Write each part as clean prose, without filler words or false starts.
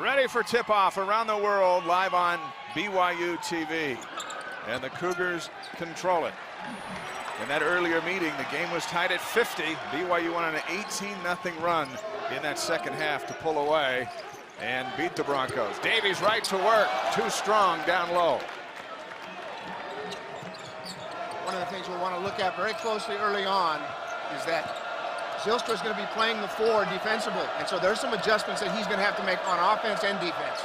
Ready for tip-off around the world, live on BYU TV. And the Cougars control it. In that earlier meeting, the game was tied at 50. BYU went on an 18-0 run in that second half to pull away and beat the Broncos. Davies right to work, too strong down low. One of the things we'll want to look at very closely early on is that Zylstra is going to be playing the 4 defensively, and so there's some adjustments that he's going to have to make on offense and defense.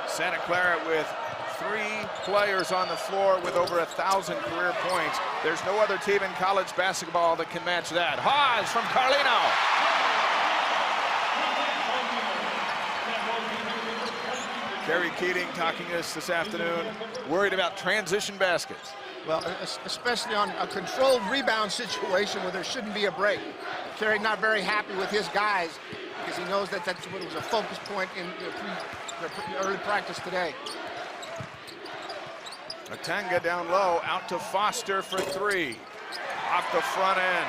Santa Clara with 3 players on the floor with over 1,000 career points. There's no other team in college basketball that can match that. Haas from Carlino. Kerry Keating talking to us this afternoon, worried about transition baskets. Well, especially on a controlled rebound situation where there shouldn't be a break. Kerry not very happy with his guys because he knows that that's what was a focus point in the early practice today. Atanga down low, out to Foster for 3. Off the front end.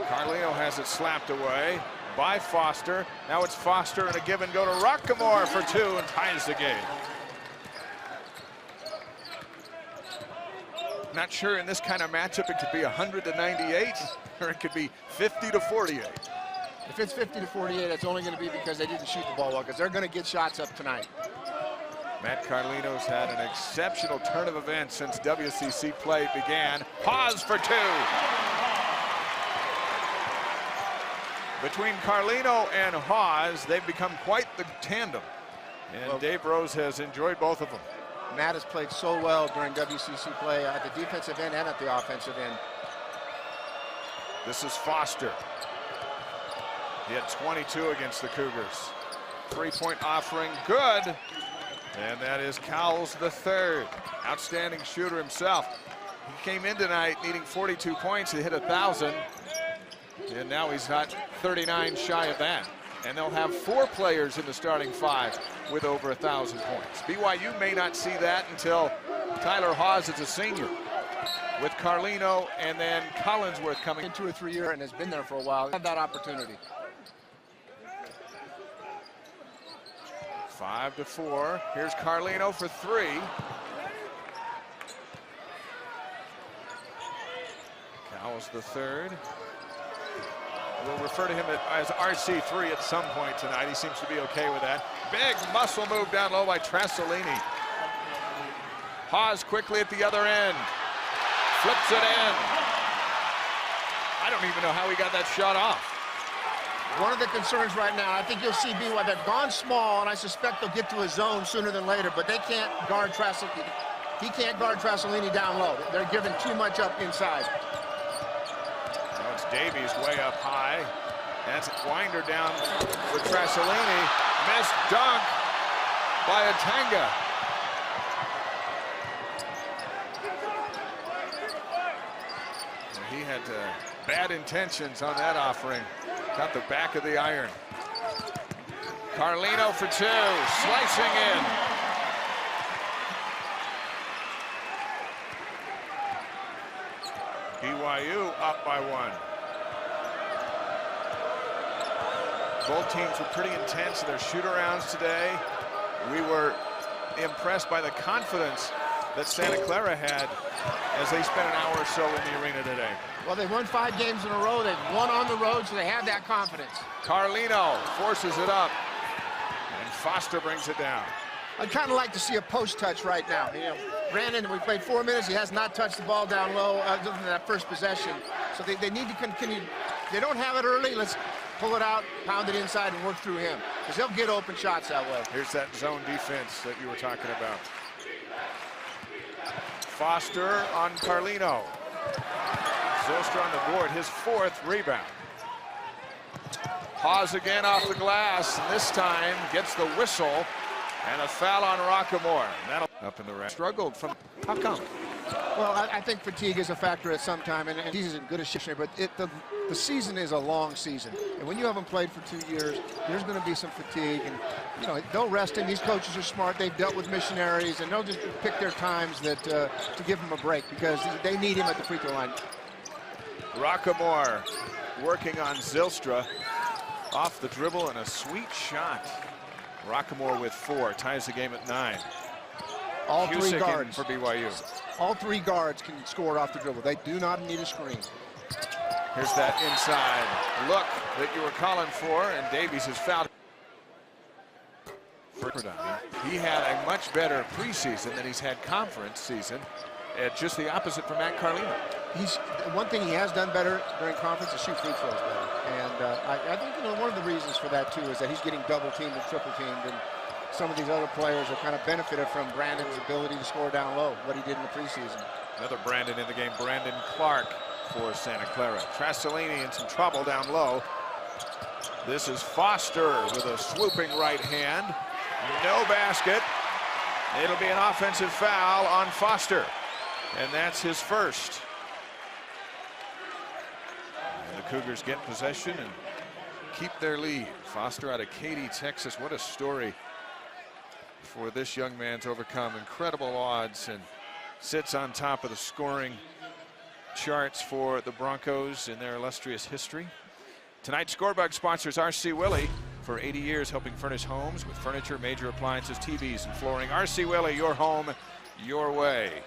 Carlino has it slapped away by Foster. Now it's Foster and a give and go to Rockamore for 2 and ties the game. Not sure in this kind of matchup it could be 100-98 or it could be 50-48. If it's 50-48, it's only going to be because they didn't shoot the ball well, because they're going to get shots up tonight. Matt Carlino's had an exceptional turn of events since WCC play began. Pause for 2. Between Carlino and Hawes, they've become quite the tandem. And Dave Rose has enjoyed both of them. Matt has played so well during WCC play at the defensive end and at the offensive end. This is Foster. He had 22 against the Cougars. 3-point offering, good. And that is Cowles the third. Outstanding shooter himself. He came in tonight needing 42 points to hit 1,000. And now he's got 39 shy of that. And they'll have 4 players in the starting 5 with over 1,000 points. BYU may not see that until Tyler Hawes is a senior, with Carlino and then Collinsworth coming in 2 or 3 years and has been there for a while. Have that opportunity. 5-4. Here's Carlino for 3. Cowles the third. We'll refer to him as RC3 at some point tonight. He seems to be okay with that. Big muscle move down low by Trasolini. Hawes quickly at the other end. Flips it in. I don't even know how he got that shot off. One of the concerns right now, I think you'll see BYU, they've gone small, and I suspect they'll get to a zone sooner than later, but they can't guard Trasolini. He can't guard Trasolini down low. They're giving too much up inside. Now it's Davies way up high. That's Winder down with Trasolini. Missed dunk by Atanga. He had bad intentions on that offering. Got the back of the iron. Carlino for 2, slicing in. BYU up by 1. Both teams were pretty intense in their shoot-arounds today. We were impressed by the confidence that Santa Clara had as they spent an hour or so in the arena today. Well, they won 5 games in a row. They've won on the road, so they have that confidence. Carlino forces it up, and Foster brings it down. I'd kind of like to see a post touch right now. You know, Brandon, we played 4 minutes. He has not touched the ball down low other than that first possession. So they need to continue. They don't have it early. Let's pull it out, pound it inside, and work through him, because they'll get open shots that way. Here's that zone defense that you were talking about. Foster on Carlino. Zylstra on the board, his 4th rebound. Hawes again off the glass, and this time gets the whistle and a foul on Rockamore. That'll up in the rack. Struggled from, how come? Well, I think fatigue is a factor at some time, and he's as good a shooter, but the season is a long season. And when you haven't played for 2 years, there's going to be some fatigue, and you know, they'll rest him. These coaches are smart. They've dealt with missionaries, and they'll just pick their times that to give him a break, because they need him at the free throw line. Rockamore working on Zylstra. Off the dribble and a sweet shot. Rockamore with 4, ties the game at 9. All Cusick three guards for BYU. All 3 guards can score off the dribble. They do not need a screen. Here's that inside look that you were calling for, and Davies has fouled. He had a much better preseason than he's had conference season. Just the opposite for Matt Carlino. One thing he has done better during conference is shoot free throws better. And I think one of the reasons for that too is that he's getting double teamed and triple teamed, and some of these other players have kind of benefited from Brandon's ability to score down low, what he did in the preseason. Another Brandon in the game, Brandon Clark for Santa Clara. Trasolini in some trouble down low. This is Foster with a swooping right hand. No basket. It'll be an offensive foul on Foster, and that's his first. And the Cougars get possession and keep their lead. Foster out of Katy, Texas. What a story for this young man to overcome incredible odds and sits on top of the scoring charts for the Broncos in their illustrious history. Tonight's Scorebug sponsors R.C. Willey. For 80 years helping furnish homes with furniture, major appliances, TVs, and flooring. R.C. Willey, your home, your way.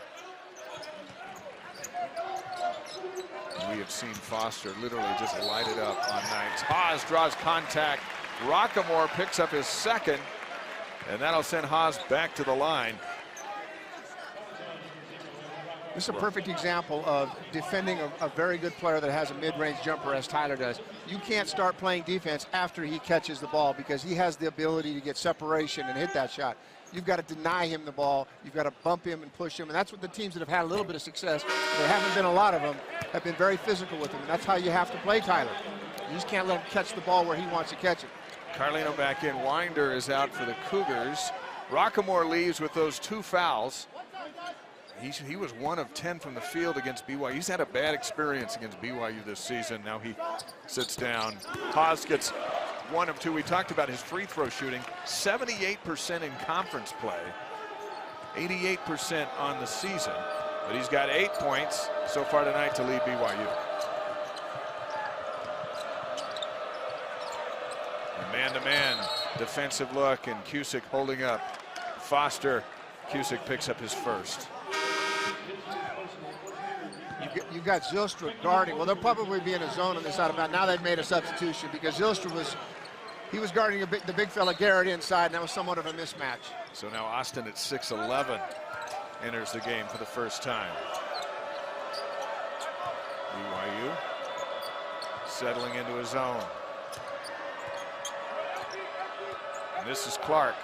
We have seen Foster literally just light it up on nights. Haas draws contact. Rockamore picks up his second, and that'll send Haas back to the line. This is a perfect example of defending a very good player that has a mid-range jumper, as Tyler does. You can't start playing defense after he catches the ball because he has the ability to get separation and hit that shot. You've got to deny him the ball. You've got to bump him and push him, and that's what the teams that have had a little bit of success, there haven't been a lot of them, have been very physical with him, and that's how you have to play Tyler. You just can't let him catch the ball where he wants to catch it. Carlino back in. Winder is out for the Cougars. Rockamore leaves with those 2 fouls. He was 1 of 10 from the field against BYU. He's had a bad experience against BYU this season. Now he sits down. Haas gets 1 of 2. We talked about his free throw shooting. 78% in conference play. 88% on the season. But he's got 8 points so far tonight to lead BYU. Man-to-man defensive look, and Cusick holding up Foster. Cusick picks up his first. You've got Zylstra guarding. Well, they'll probably be in a zone on this side about. Now they've made a substitution because Zylstra was guarding the big fella Garrett inside, and that was somewhat of a mismatch. So now Austin at 6'11" enters the game for the first time. BYU settling into a zone. And this is Clark.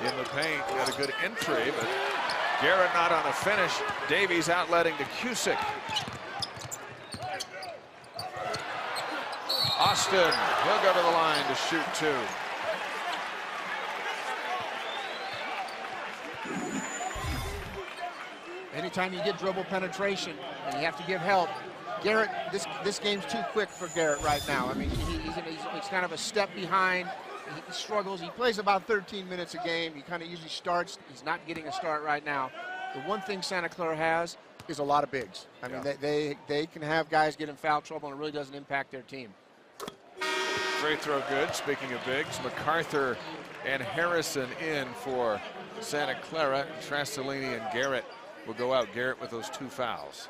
In the paint, got a good entry, but Garrett not on the finish. Davies outletting to Cusick. Austin, he'll go to the line to shoot 2. Anytime you get dribble penetration and you have to give help, Garrett, this game's too quick for Garrett right now. I mean, he's kind of a step behind. He struggles. He plays about 13 minutes a game. He kind of usually starts. He's not getting a start right now. The one thing Santa Clara has is a lot of bigs. I mean, they can have guys get in foul trouble, and it really doesn't impact their team. Free throw good. Speaking of bigs, MacArthur and Harrison in for Santa Clara. Trasolini and Garrett will go out. Garrett with those 2 fouls.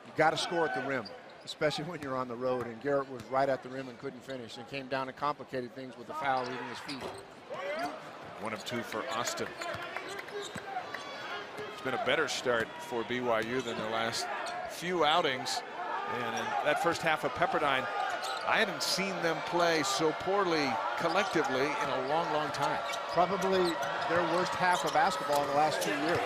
You got to score at the rim, especially when you're on the road, and Garrett was right at the rim and couldn't finish, and came down and complicated things with the foul leaving his feet. 1 of 2 for Austin. It's been a better start for BYU than their last few outings, and in that first half of Pepperdine, I hadn't seen them play so poorly collectively in a long, long time. Probably their worst half of basketball in the last 2 years.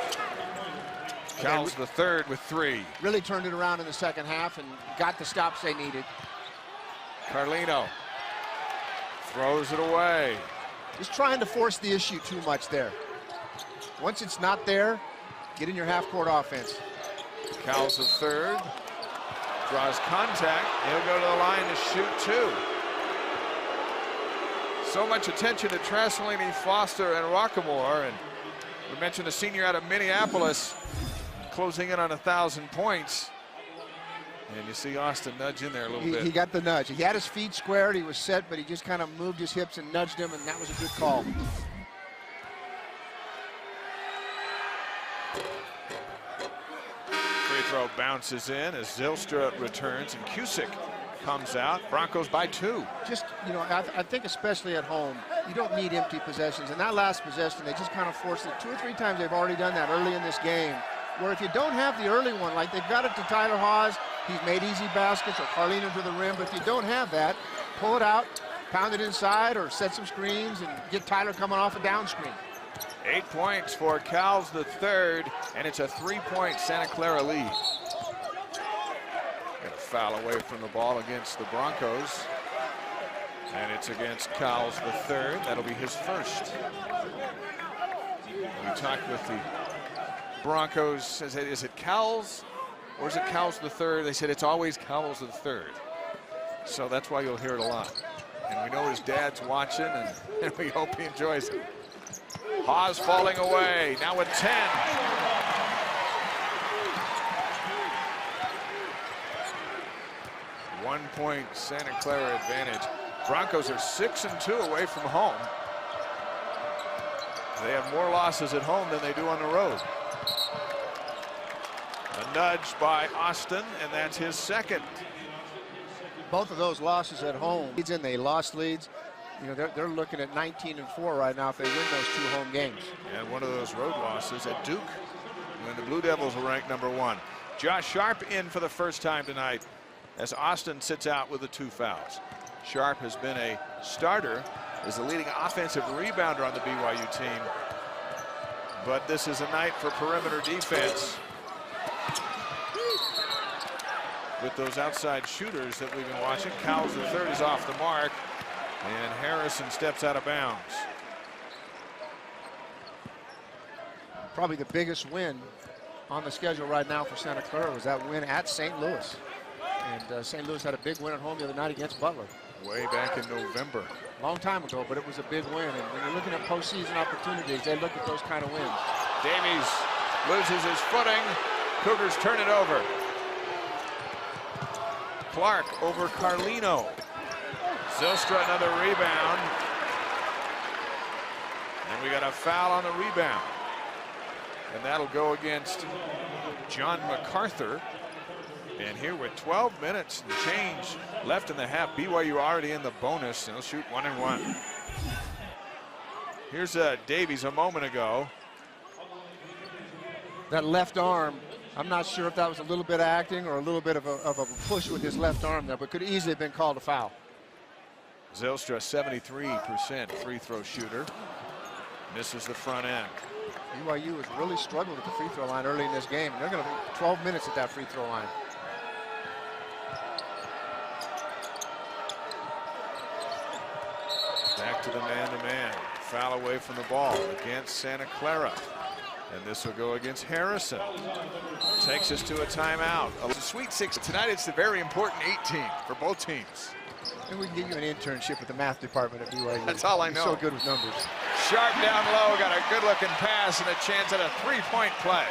Cowles the third with 3. Really turned it around in the second half and got the stops they needed. Carlino throws it away. Just trying to force the issue too much there. Once it's not there, get in your half-court offense. Cowles the third. Draws contact. He'll go to the line to shoot 2. So much attention to Trasolini, Foster, and Rockamore. And we mentioned the senior out of Minneapolis, closing in on 1,000 points. And you see Austin nudge in there a little bit. He got the nudge. He had his feet squared. He was set, but he just kind of moved his hips and nudged him, and that was a good call. Free throw bounces in as Zylstra returns and Cusick comes out. Broncos by 2. Just, you know, I think especially at home, you don't need empty possessions. And that last possession, they just kind of forced it. 2 or 3 times they've already done that early in this game, where if you don't have the early one, like they've got it to Tyler Haws, he's made easy baskets, or Carlino to the rim, but if you don't have that, pull it out, pound it inside, or set some screens and get Tyler coming off a down screen. 8 points for Cowles the third, and it's a 3-point Santa Clara lead. Got a foul away from the ball against the Broncos, and it's against Cowles the third. That'll be his first. We talked with the Broncos. Is it Cowles or is it Cowles the third? They said it's always Cowles the third. So that's why you'll hear it a lot. And we know his dad's watching, and we hope he enjoys it. Haws falling away, now with 10. One-point Santa Clara advantage. Broncos are 6-2 away from home. They have more losses at home than they do on the road. A nudge by Austin, and that's his second. Both of those losses at home, they lost leads. You know, they're looking at 19-4 right now if they win those 2 home games. And one of those road losses at Duke, when the Blue Devils were ranked #1. Josh Sharp in for the first time tonight as Austin sits out with the 2 fouls. Sharp has been a starter, is the leading offensive rebounder on the BYU team. But this is a night for perimeter defense with those outside shooters that we've been watching. Cowles the third is off the mark, and Harrison steps out of bounds. Probably the biggest win on the schedule right now for Santa Clara was that win at St. Louis. And St. Louis had a big win at home the other night against Butler. Way back in November. Long time ago, but it was a big win. And when you're looking at postseason opportunities, they look at those kind of wins. Davies loses his footing. Cougars turn it over. Clark over Carlino. Zylstra another rebound. And we got a foul on the rebound. And that'll go against John MacArthur. And here with 12 minutes and change left in the half, BYU already in the bonus, and they'll shoot 1 and 1. Here's Davies a moment ago. That left arm, I'm not sure if that was a little bit of acting or a little bit of a push with his left arm there, but could easily have been called a foul. Zylstra, 73% free throw shooter. Misses the front end. BYU has really struggled at the free throw line early in this game. They're going to be 12 minutes at that free throw line. Back to the man-to-man. Foul away from the ball against Santa Clara. And this will go against Harrison. Takes us to a timeout. It's a Sweet 6. Tonight it's the very important 18 for both teams. And we can get you an internship with the math department at BYU. That's all I know. You're so good with numbers. Sharp down low, got a good-looking pass and a chance at a 3-point play.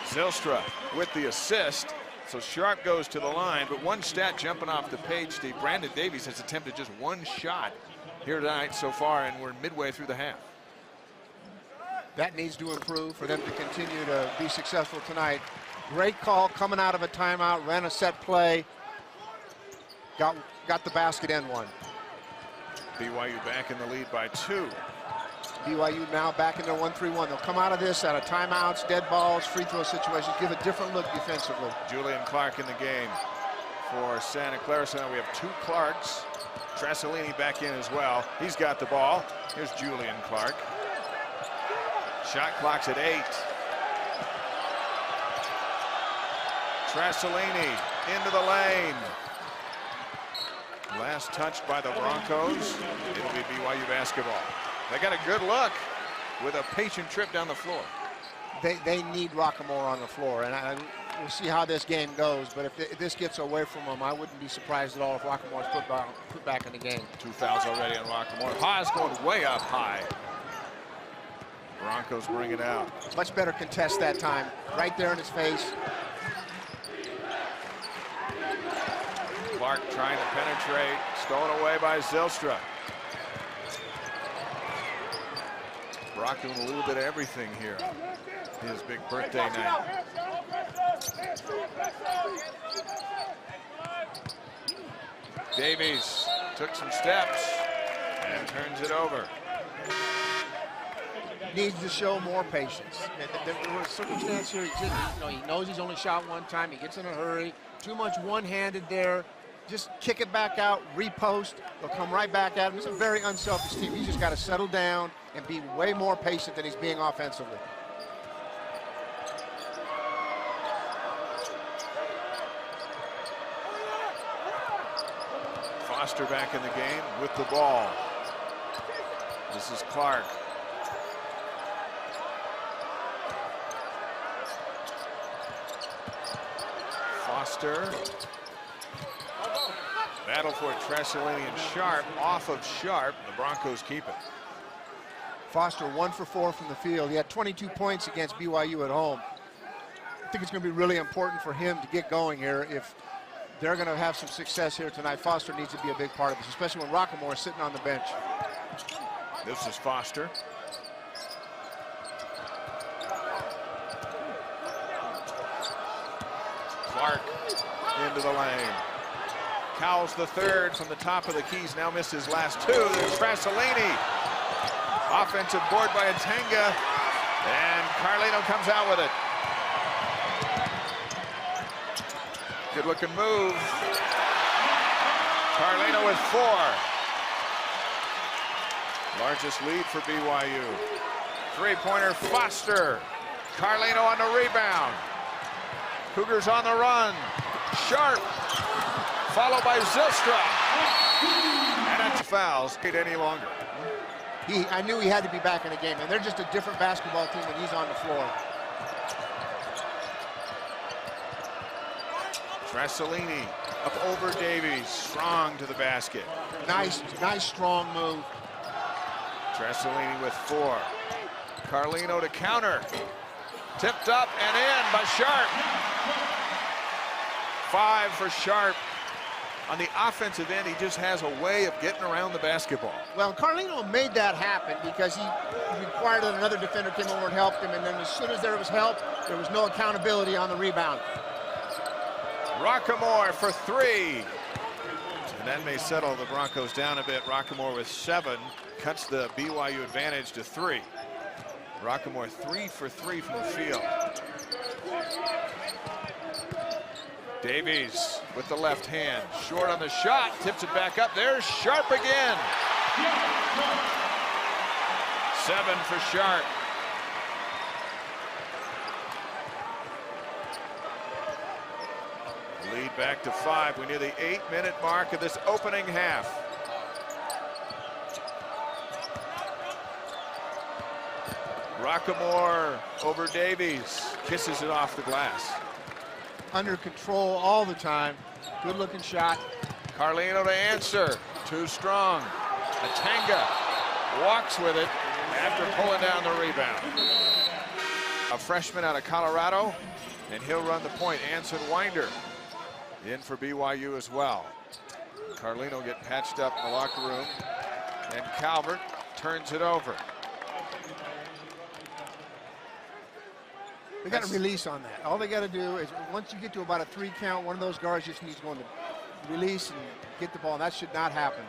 Zylstra with the assist. So Sharp goes to the line, but one stat jumping off the page, Steve. Brandon Davies has attempted just 1 shot here tonight so far, and we're midway through the half. That needs to improve for them to continue to be successful tonight. Great call coming out of a timeout, ran a set play, got the basket and one. BYU back in the lead by 2. BYU now back in their 1-3-1. They'll come out of this out of timeouts, dead balls, free throw situations, give a different look defensively. Julian Clark in the game for Santa Clara. So now we have 2 Clarks. Trasolini back in as well. He's got the ball. Here's Julian Clark. Shot clock's at 8. Trasolini into the lane. Last touched by the Broncos. It'll be BYU basketball. They got a good look with a patient trip down the floor. They need Rockamore on the floor, and we'll see how this game goes. But if this gets away from them, I wouldn't be surprised at all if Rockamore's put back in the game. 2 fouls already on Rockamore. Haws going way up high. Broncos bring it out. Much better contest that time. Right there in his face. Clark trying to penetrate. Stolen away by Zylstra. Brock doing a little bit of everything here. His big birthday night. Davies took some steps and turns it over. Needs to show more patience. There was a circumstance here. He knows he's only shot one time. He gets in a hurry. Too much one-handed there. Just kick it back out, repost. They'll come right back at him. It's a very unselfish team. He's just got to settle down and be way more patient than he's being offensively. Foster back in the game with the ball. This is Clark. Foster. Battle for it, Tressolini and Sharp. Off of Sharp, the Broncos keep it. Foster 1 for 4 from the field. He had 22 points against BYU at home. I think it's going to be really important for him to get going here. If they're going to have some success here tonight, Foster needs to be a big part of this, especially when Rockemore is sitting on the bench. This is Foster. Clark into the lane. Cowles the third from the top of the keys, now missed his last two. There's Tressolini. Offensive board by Atanga, and Carlino comes out with it. Good looking move. Carlino with 4. Largest lead for BYU. Three-pointer Foster. Carlino on the rebound. Cougars on the run. Sharp. Followed by Zylstra. And it's fouls. Not any longer. I knew he had to be back in the game, and they're just a different basketball team when he's on the floor. Tressolini up over Davies. Strong to the basket. Nice, strong move. Tressolini with 4. Carlino to counter. Tipped up and in by Sharp. 5 for Sharp. On the offensive end, he just has a way of getting around the basketball. Well, Carlino made that happen because he required that another defender came over and helped him, and then as soon as there was help, there was no accountability on the rebound. Rockemore for 3. And that may settle the Broncos down a bit. Rockemore with 7 cuts the BYU advantage to 3. Rockemore 3 for 3 from the field. Davies with the left hand, short on the shot, tips it back up. There's Sharp again. 7 for Sharp. Lead back to 5. We're near the 8-minute mark of this opening half. Rockemore over Davies, kisses it off the glass. Under control all the time. Good looking shot. Carlino to answer. Too strong. Atanga walks with it after pulling down the rebound. A freshman out of Colorado, and he'll run the point. Anson Winder in for BYU as well. Carlino get patched up in the locker room, and Calvert turns it over. They got to release on that. All they got to do is once you get to about a 3 count, one of those guards just needs to go into release and get the ball, and that should not happen.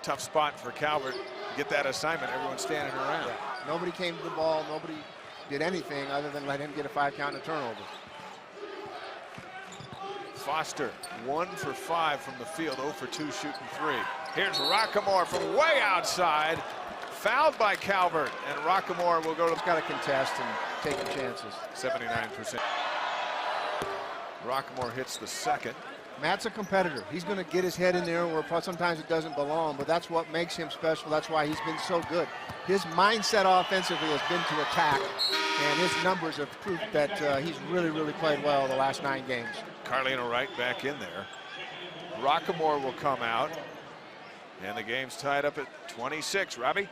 Tough spot for Calvert. Get that assignment. Everyone's standing around. Yeah. Nobody came to the ball. Nobody did anything other than let him get a 5 count and a turnover. Foster 1 for 5 from the field, 0 for 2 shooting 3. Here's Rockemore from way outside. Fouled by Calvert, and Rockemore will go to... He's got to contest and take the chances. 79%. Rockemore hits the second. Matt's a competitor. He's going to get his head in there where sometimes it doesn't belong, but that's what makes him special. That's why he's been so good. His mindset offensively has been to attack, and his numbers have proved that he's really played well the last 9 games. Carlino right back in there. Rockemore will come out, and the game's tied up at 26. Robbie?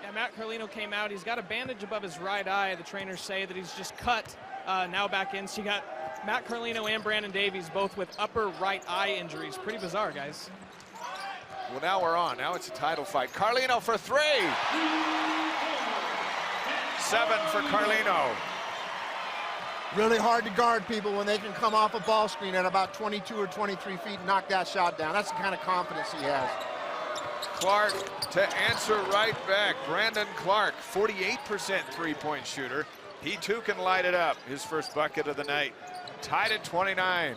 Yeah, Matt Carlino came out. He's got a bandage above his right eye. The trainers say that he's just cut, now back in. So you got Matt Carlino and Brandon Davies both with upper right eye injuries. Pretty bizarre, guys. Well, now we're on. Now it's a title fight. Carlino for 3. 7 for Carlino. Really hard to guard people when they can come off a ball screen at about 22 or 23 feet and knock that shot down. That's the kind of confidence he has. Clark to answer right back. Brandon Clark, 48% three-point shooter. He too can light it up. His first bucket of the night. Tied at 29.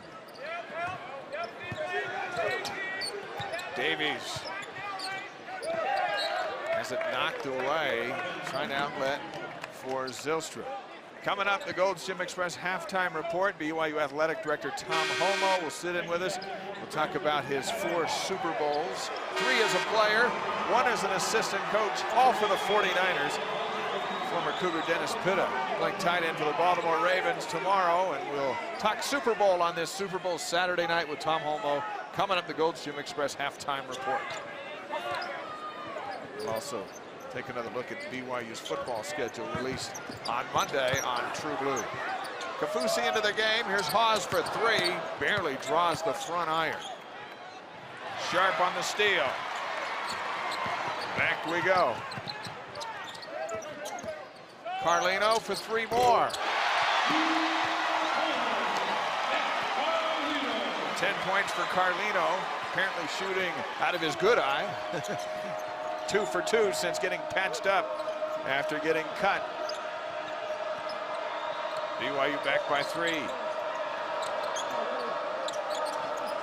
Davies has it knocked away. Trying to outlet for Zylstra. Coming up, the Gold's Gym Express halftime report. BYU Athletic Director Tom Homo will sit in with us. We'll talk about his 4 Super Bowls, 3 as a player, 1 as an assistant coach, all for the 49ers. Former Cougar Dennis Pitta playing tight end for the Baltimore Ravens tomorrow, and we'll talk Super Bowl on this Super Bowl Saturday night with Tom Homo. Coming up, the Gold's Gym Express halftime report. We'll also take another look at BYU's football schedule released on Monday on True Blue. Kafusi into the game. Here's Hawes for 3. Barely draws the front iron. Sharp on the steal. Back we go. Carlino for 3 more. 10 points for Carlino. Apparently shooting out of his good eye. 2 for 2 since getting patched up after getting cut. BYU back by 3.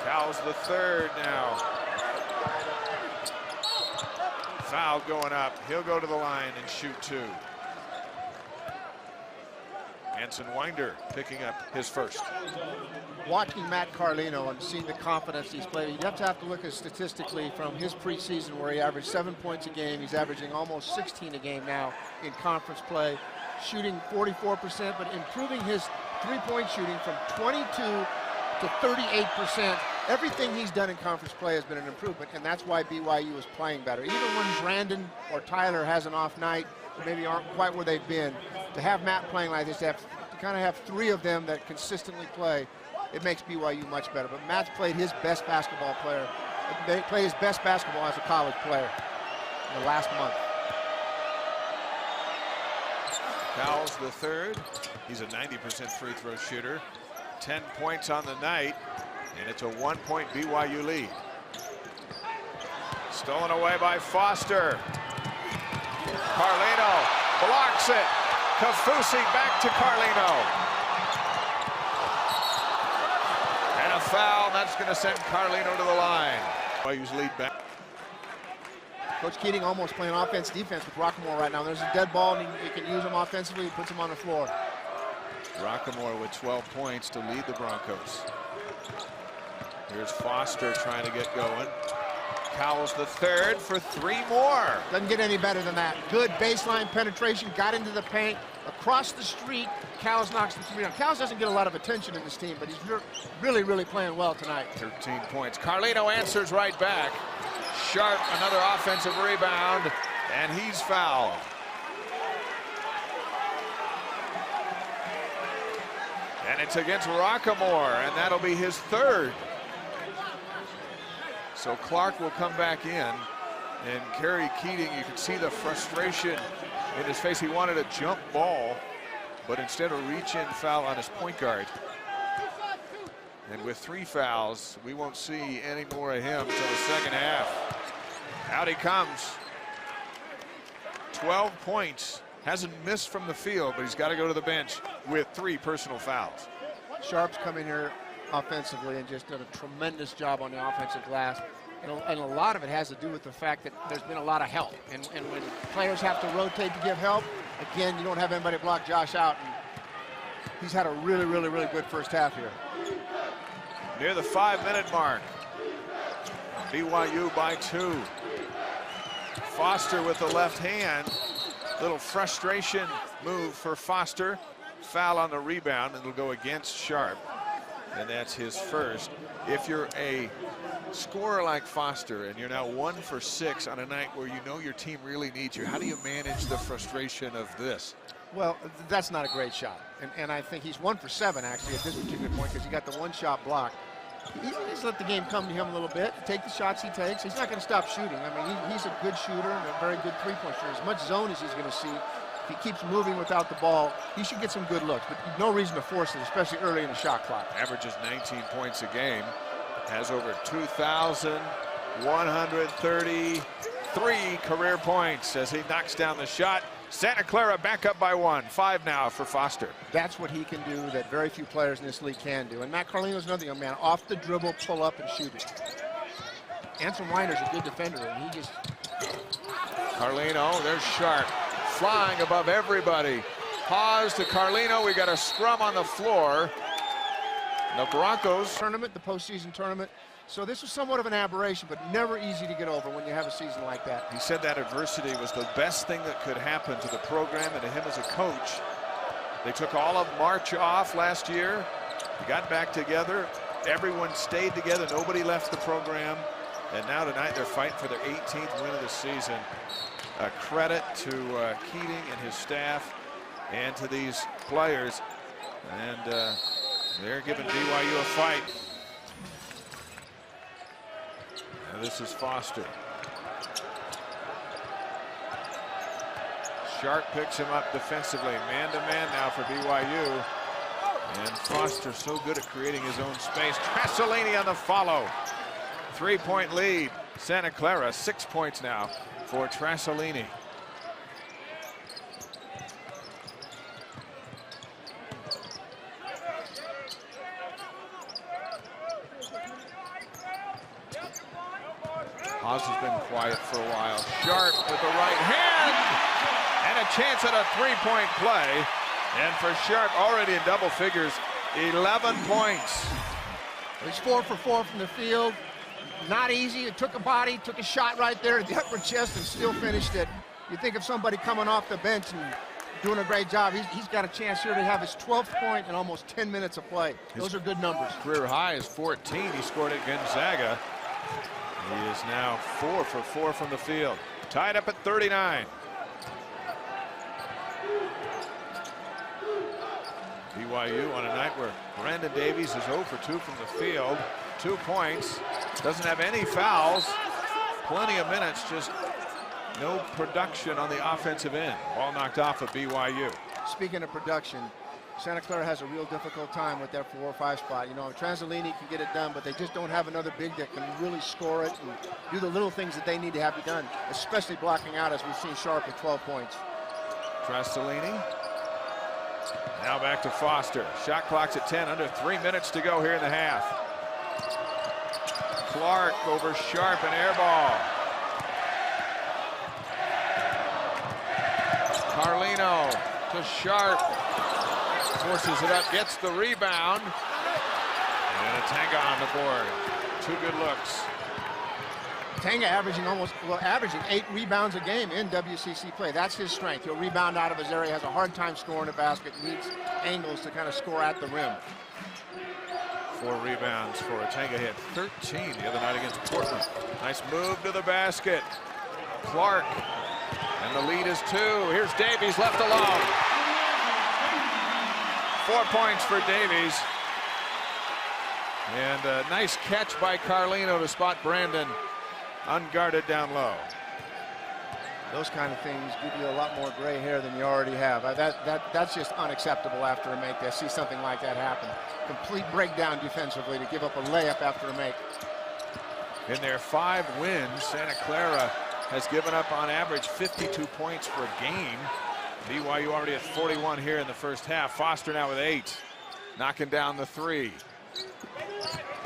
Cowles the third now. Foul going up. He'll go to the line and shoot 2. Anson Winder picking up his first. Watching Matt Carlino and seeing the confidence he's played, you have to look at statistically from his preseason where he averaged 7 points a game. He's averaging almost 16 a game now in conference play, shooting 44%, but improving his three-point shooting from 22 to 38%. Everything he's done in conference play has been an improvement, and that's why BYU is playing better. Even when Brandon or Tyler has an off night, maybe aren't quite where they've been, to have Matt playing like this, to kind of have 3 of them that consistently play, it makes BYU much better. But Matt's played his best basketball played his best basketball as a college player in the last month. Cowles the third. He's a 90% free throw shooter. 10 points on the night, and it's a 1-point BYU lead. Stolen away by Foster. Carlino blocks it. Kafusi back to Carlino. And a foul. That's going to send Carlino to the line. BYU's lead back. Coach Keating almost playing offense-defense with Rockamore right now. There's a dead ball, and he can use him offensively. He puts him on the floor. Rockamore with 12 points to lead the Broncos. Here's Foster trying to get going. Cowles the third for 3 more. Doesn't get any better than that. Good baseline penetration, got into the paint, across the street. Cowles knocks the 3 down. Cowles doesn't get a lot of attention in this team, but he's really, really playing well tonight. 13 points. Carlino answers right back. Sharp, another offensive rebound, and he's fouled. And it's against Rockamore, and that'll be his 3rd. So Clark will come back in, and Kerry Keating, you can see the frustration in his face. He wanted a jump ball, but instead a reach-in foul on his point guard. And with 3 fouls, we won't see any more of him until the second half. Out he comes. 12 points. Hasn't missed from the field, but he's got to go to the bench with 3 personal fouls. Sharp's come in here offensively and just done a tremendous job on the offensive glass. And a lot of it has to do with the fact that there's been a lot of help. And when players have to rotate to give help, again, you don't have anybody block Josh out. And he's had a really, really, really good first half here. Near the 5-minute mark. BYU by 2. Foster with the left hand. Little frustration move for Foster. Foul on the rebound, and it'll go against Sharp. And that's his first. If you're a scorer like Foster, and you're now 1 for 6 on a night where you know your team really needs you, how do you manage the frustration of this? Well, that's not a great shot. And I think he's 1 for 7, actually, at this particular point, because he got the one-shot block. He's let the game come to him a little bit, take the shots he takes. He's not going to stop shooting. I mean, he's a good shooter and a very good three-point shooter. As much zone as he's going to see, if he keeps moving without the ball, he should get some good looks. But no reason to force it, especially early in the shot clock. Averages 19 points a game. Has over 2,133 career points as he knocks down the shot. Santa Clara back up by 1. 5 now for Foster. That's what he can do that very few players in this league can do. And Matt Carlino's another young man. Off the dribble, pull up, and shoot it. Anson Weiner's a good defender, and he just... Carlino, there's Sharp. Flying above everybody. Pause to Carlino. We got a scrum on the floor. The Broncos. Tournament, the postseason tournament. So this was somewhat of an aberration, but never easy to get over when you have a season like that. He said that adversity was the best thing that could happen to the program and to him as a coach. They took all of March off last year. They got back together. Everyone stayed together. Nobody left the program. And now tonight they're fighting for their 18th win of the season. A credit to Keating and his staff and to these players. And they're giving BYU a fight. Now this is Foster. Sharp picks him up defensively. Man-to-man now for BYU. And Foster so good at creating his own space. Trasolini on the follow. 3-point lead. Santa Clara, 6 points now for Trasolini. Haas has been quiet for a while. Sharp with the right hand. And a chance at a 3-point play. And for Sharp, already in double figures, 11 points. He's 4 for 4 from the field. Not easy. It took a body, took a shot right there at the upper chest and still finished it. You think of somebody coming off the bench and doing a great job. He's got a chance here to have his 12th point in almost 10 minutes of play. Those are good numbers. Career high is 14. He scored at Gonzaga. He is now 4 for 4 from the field. Tied up at 39. BYU on a night where Brandon Davies is 0 for 2 from the field. 2 points. Doesn't have any fouls. Plenty of minutes, just no production on the offensive end. Ball knocked off of BYU. Speaking of production, Santa Clara has a real difficult time with their 4 or 5 spot. You know, Trasolini can get it done, but they just don't have another big that can really score it and do the little things that they need to have it done, especially blocking out, as we've seen Sharp with 12 points. Trasolini. Now back to Foster. Shot clock's at 10, under 3 minutes to go here in the half. Clark over Sharp and air ball. Carlino to Sharp. Forces it up, gets the rebound. And a Tanga on the board. 2 good looks. Tanga averaging 8 rebounds a game in WCC play. That's his strength. He'll rebound out of his area, has a hard time scoring a basket, needs angles to kind of score at the rim. 4 rebounds for a Tanga. Hit 13 the other night against Portland. Nice move to the basket. Clark. And the lead is 2. Here's Davies left alone. 4 points for Davies. And a nice catch by Carlino to spot Brandon unguarded down low. Those kind of things give you a lot more gray hair than you already have. That's just unacceptable after a make. To see something like that happen. Complete breakdown defensively to give up a layup after a make. In their 5 wins, Santa Clara has given up on average 52 points per game. BYU already at 41 here in the first half. Foster now with 8. Knocking down the 3.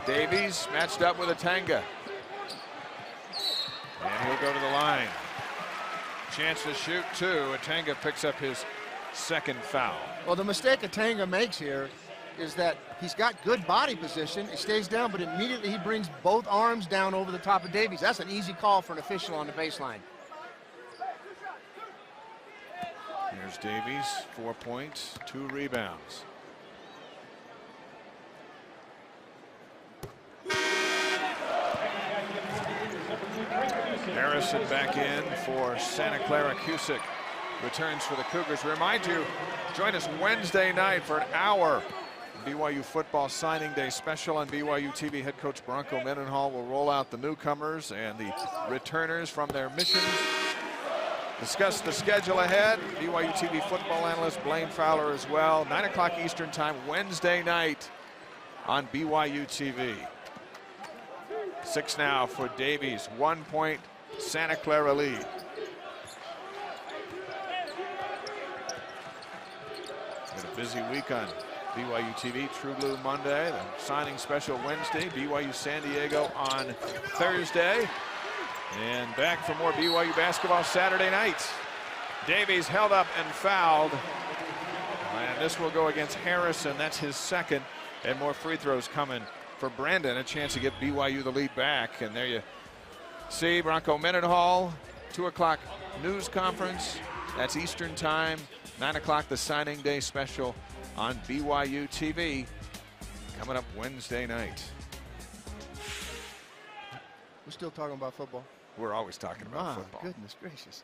Davies matched up with a Tanga. And he'll go to the line. Chance to shoot 2. Atanga picks up his 2nd foul. Well, the mistake Atanga makes here is that he's got good body position. He stays down, but immediately he brings both arms down over the top of Davies. That's an easy call for an official on the baseline. Here's Davies, 4 points, 2 rebounds. Harrison back in for Santa Clara. Cusick returns for the Cougars. Remind you, join us Wednesday night for an hour. BYU football signing day special on BYU TV. Head coach Bronco Mendenhall will roll out the newcomers and the returners from their missions. Discuss the schedule ahead. BYU TV football analyst Blaine Fowler as well. 9 o'clock Eastern time Wednesday night on BYU TV. 6 now for Davies. 1 point Santa Clara lead. Been a busy week on BYU TV. True Blue Monday, the signing special Wednesday, BYU San Diego on Thursday, and back for more BYU basketball Saturday night. Davies held up and fouled, and this will go against Harrison. That's his second, and more free throws coming for Brandon. A chance to get BYU the lead back, and there you see Bronco Mendenhall. 2 o'clock news conference. That's Eastern time. 9 o'clock the signing day special on BYU TV, coming up Wednesday night. We're still talking about football. We're always talking about football. Goodness gracious.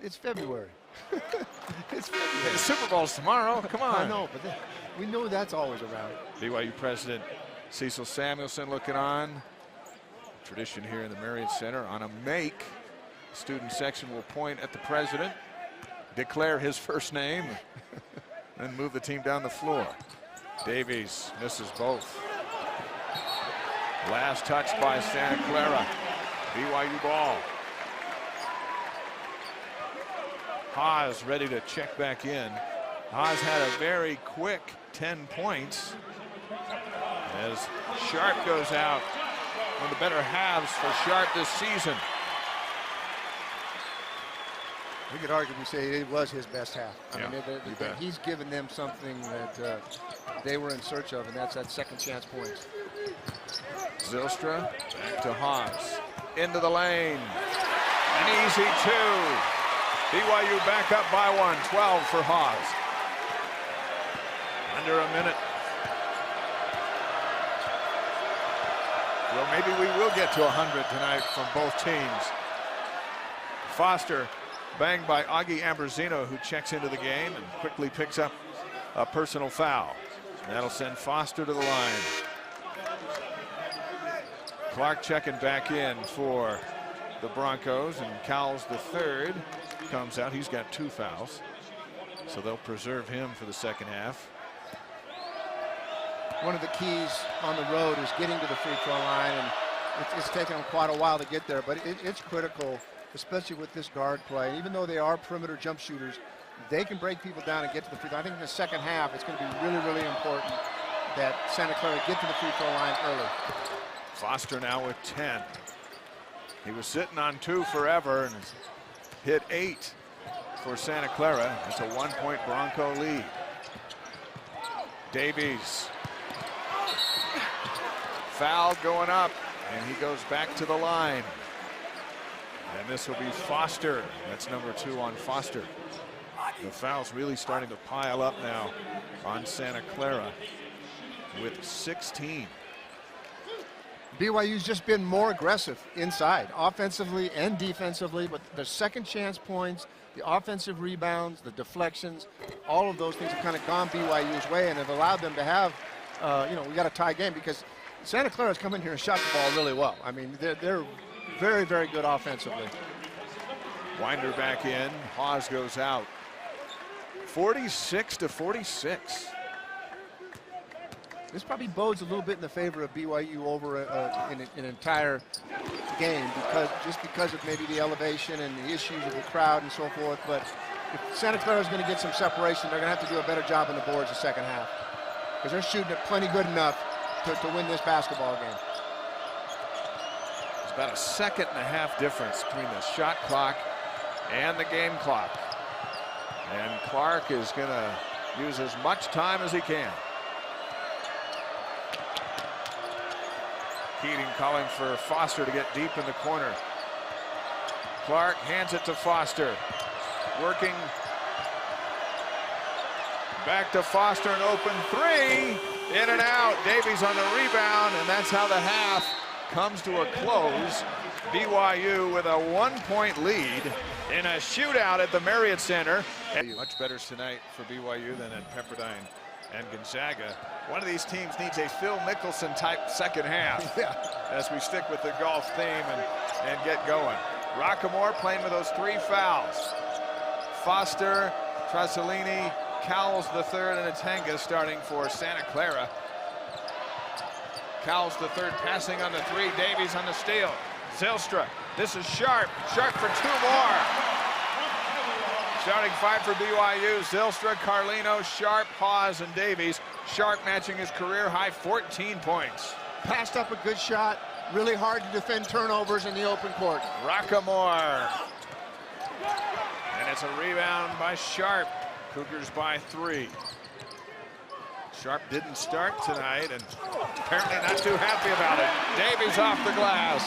It's February. It's February. Hey, the Super Bowl's tomorrow. Come on. I know, but we know that's always around. BYU President Cecil Samuelson looking on. Tradition here in the Marriott Center. On a make, student section will point at the president, declare his first name, and move the team down the floor. Davies misses both. Last touch by Santa Clara. BYU ball. Haas ready to check back in. Haas had a very quick 10 points as Sharp goes out. One of the better halves for Sharp this season. We could arguably say it was his best half. I Yeah, mean, he's given them something that they were in search of, and that's that second chance points. Zylstra back to Haas. Into the lane. An easy 2. BYU back up by 1. 12 for Haas. Under a minute. Well, maybe we will get to 100 tonight from both teams. Foster banged by Augie Ambrosino, who checks into the game and quickly picks up a personal foul. That'll send Foster to the line. Clark checking back in for the Broncos, and Cowles the third comes out. He's got 2 fouls, so they'll preserve him for the second half. One of the keys on the road is getting to the free throw line, and it's taken them quite a while to get there, but it's critical, especially with this guard play. Even though they are perimeter jump shooters, they can break people down and get to the free throw. I think in the second half, it's going to be really, really important that Santa Clara get to the free throw line early. Foster now with 10. He was sitting on 2 forever and has hit 8 for Santa Clara. It's a 1-point Bronco lead. Davies. Foul going up, and he goes back to the line. And this will be Foster. That's number 2 on Foster. The foul's really starting to pile up now on Santa Clara with 16. BYU's just been more aggressive inside, offensively and defensively, but the second chance points, the offensive rebounds, the deflections, all of those things have kind of gone BYU's way and have allowed them to have, we got a tie game because Santa Clara's come in here and shot the ball really well. I mean, they're very, very good offensively. Winder back in. Haas goes out. 46-46. This probably bodes a little bit in the favor of BYU over an entire game because of maybe the elevation and the issues of the crowd and so forth. But if Santa Clara is going to get some separation, they're going to have to do a better job on the boards the second half because they're shooting it plenty good enough to win this basketball game. There's about a 1.5 second difference between the shot clock and the game clock. And Clark is going to use as much time as he can. Keating calling for Foster to get deep in the corner. Clark hands it to Foster. Working back to Foster, an open 3. In and out. Davies on the rebound, and that's how the half comes to a close. BYU with a 1-point lead in a shootout at the Marriott Center. Much better tonight for BYU than at Pepperdine and Gonzaga. One of these teams needs a Phil Mickelson type second half. Yeah. As we stick with the golf theme and get going. Rockamore playing with those 3 fouls. Foster, Trasolini, Cowles III, and Atanga starting for Santa Clara. Cowles III passing on the 3, Davies on the steal. Zylstra, this is Sharp. Sharp for 2 more. Starting 5 for BYU, Zylstra, Carlino, Sharp, Hawes, and Davies. Sharp matching his career high 14 points. Passed up a good shot. Really hard to defend turnovers in the open court. Rockamore. And it's a rebound by Sharp. Cougars by 3. Sharp didn't start tonight and apparently not too happy about it. Davies off the glass.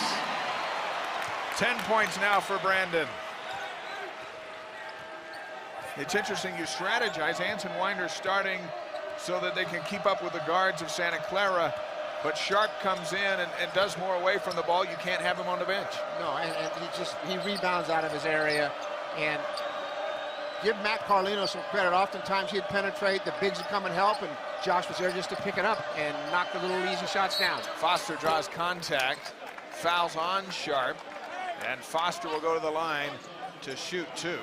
10 points now for Brandon. It's interesting, you strategize. Anson Winder starting so that they can keep up with the guards of Santa Clara, but Sharp comes in and does more away from the ball. You can't have him on the bench. No, and he rebounds out of his area. And give Matt Carlino some credit. Oftentimes he'd penetrate, the bigs would come and help, and Josh was there just to pick it up and knock the little easy shots down. Foster draws contact, fouls on Sharp, and Foster will go to the line to shoot 2.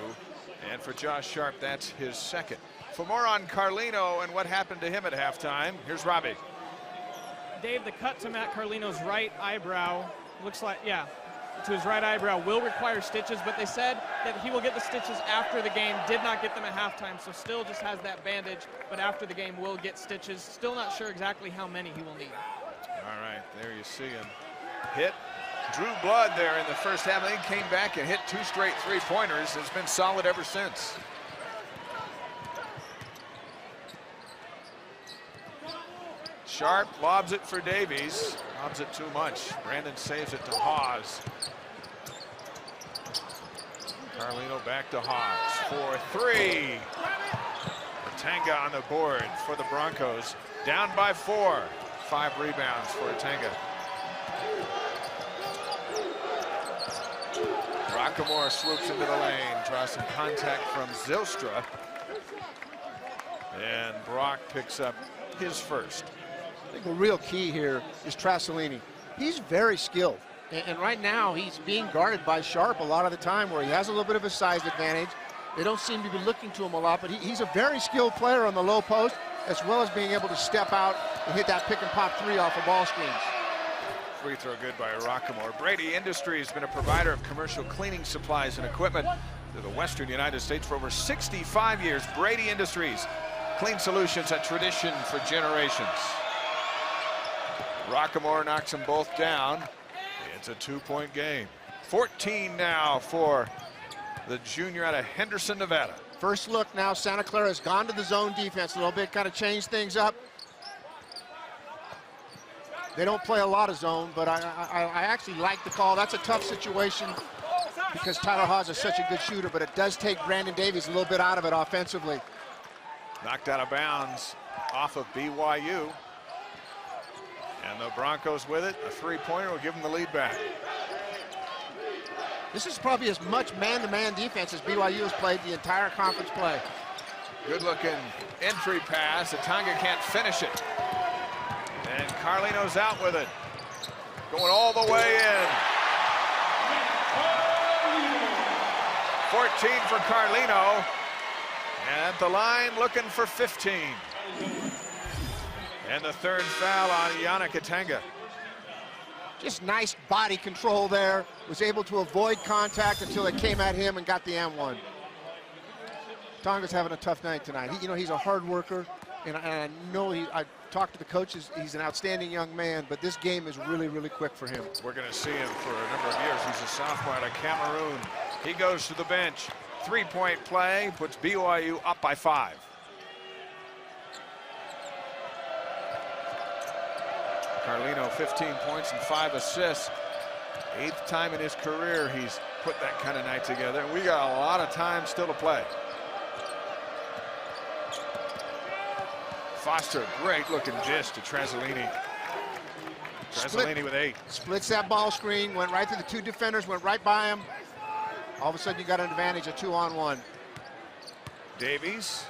And for Josh Sharp, that's his second. For more on Carlino and what happened to him at halftime, here's Robbie. Dave, the cut to Matt Carlino's right eyebrow, looks like, yeah, to his right eyebrow will require stitches, but they said that he will get the stitches after the game, did not get them at halftime, so still just has that bandage, but after the game will get stitches. Still not sure exactly how many he will need. All right, there you see him. Hit, drew blood there in the first half, and then came back and hit 2 straight 3-pointers. It's been solid ever since. Sharp lobs it for Davies. Lobs it too much. Brandon saves it to Hawes. Carlino back to Hawes for 3. Atanga on the board for the Broncos. Down by 4. 5 rebounds for Atanga. Rockamore swoops into the lane. Draws some contact from Zylstra. And Brock picks up his first. I think the real key here is Trasolini. He's very skilled, and right now he's being guarded by Sharp a lot of the time, where he has a little bit of a size advantage. They don't seem to be looking to him a lot, but he's a very skilled player on the low post, as well as being able to step out and hit that pick and pop 3 off of ball screens. Free throw good by Rockamore. Brady Industries has been a provider of commercial cleaning supplies and equipment to the Western United States for over 65 years. Brady Industries, clean solutions, a tradition for generations. Rockamore knocks them both down. It's a 2-point game. 14 now for the junior out of Henderson, Nevada. First look now, Santa Clara has gone to the zone defense a little bit, kind of changed things up. They don't play a lot of zone, but I actually like the call. That's a tough situation because Tyler Hawes is such a good shooter, but it does take Brandon Davies a little bit out of it offensively. Knocked out of bounds off of BYU. And the Broncos with it. A 3-pointer will give them the lead back. This is probably as much man-to-man defense as BYU has played the entire conference play. Good looking entry pass. Atanga can't finish it. And Carlino's out with it. Going all the way in. 14 for Carlino. And at the line looking for 15. And the 3rd foul on Yannick Atanga. Just nice body control there. Was able to avoid contact until it came at him and got the M1. Tonga's having a tough night tonight. He's a hard worker, and I know I talked to the coaches. He's an outstanding young man, but this game is really, really quick for him. We're going to see him for a number of years. He's a sophomore out of Cameroon. He goes to the bench. 3-point play puts BYU up by 5. Carlino, 15 points and 5 assists. 8th time in his career he's put that kind of night together. We got a lot of time still to play. Foster, great looking dish to Trasolini. Trasolini with 8. Splits that ball screen, went right through the 2 defenders, went right by him. All of a sudden, you got an advantage of 2-on-1. Davies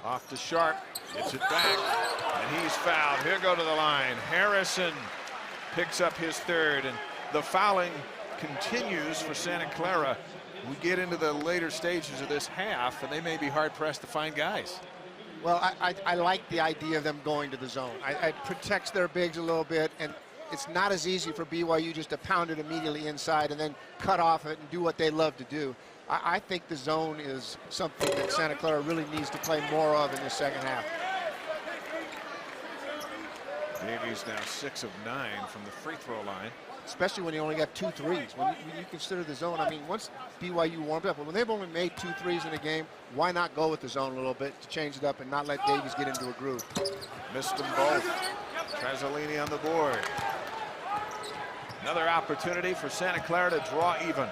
off to Sharp, gets it back, and he's fouled. He'll go to the line. Harrison picks up his 3rd, and the fouling continues for Santa Clara. We get into the later stages of this half, and they may be hard-pressed to find guys. Well, I like the idea of them going to the zone. It protects their bigs a little bit, and it's not as easy for BYU just to pound it immediately inside and then cut off it and do what they love to do. I think the zone is something that Santa Clara really needs to play more of in the second half. Davies now 6 of 9 from the free throw line. Especially when you only got 2 threes. When you consider the zone, I mean, once BYU warmed up, when they've only made 2 threes in a game, why not go with the zone a little bit to change it up and not let Davies get into a groove? Missed them both. Trasolini on the board. Another opportunity for Santa Clara to draw even.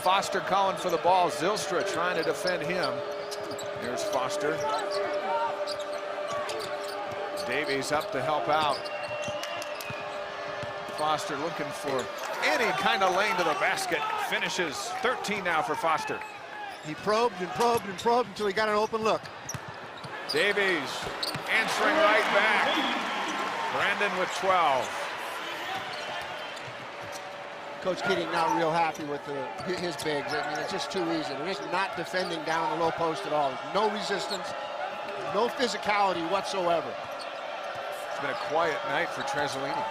Foster calling for the ball. Zylstra trying to defend him. Here's Foster. Davies up to help out. Foster looking for any kind of lane to the basket. Finishes 13 now for Foster. He probed and probed and probed until he got an open look. Davies answering right back. Brandon with 12. Coach Keating now real happy with his bigs. I mean, it's just too easy. They're just not defending down the low post at all. No resistance, no physicality whatsoever. It's been a quiet night for Trasolini.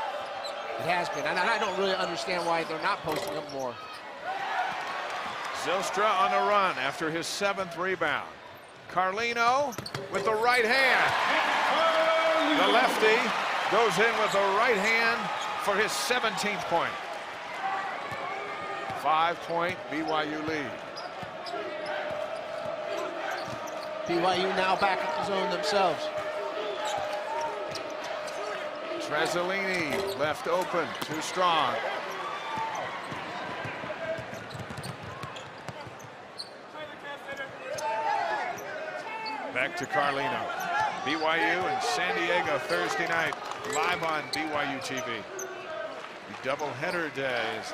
It has been, and I don't really understand why they're not posting up more. Zylstra on the run after his 7th rebound. Carlino with the right hand. The lefty goes in with the right hand for his 17th point. 5-point BYU lead. BYU now back at the zone themselves. Trasolini left open, too strong. Back to Carlino. BYU and San Diego Thursday night, live on BYU TV. The doubleheader days.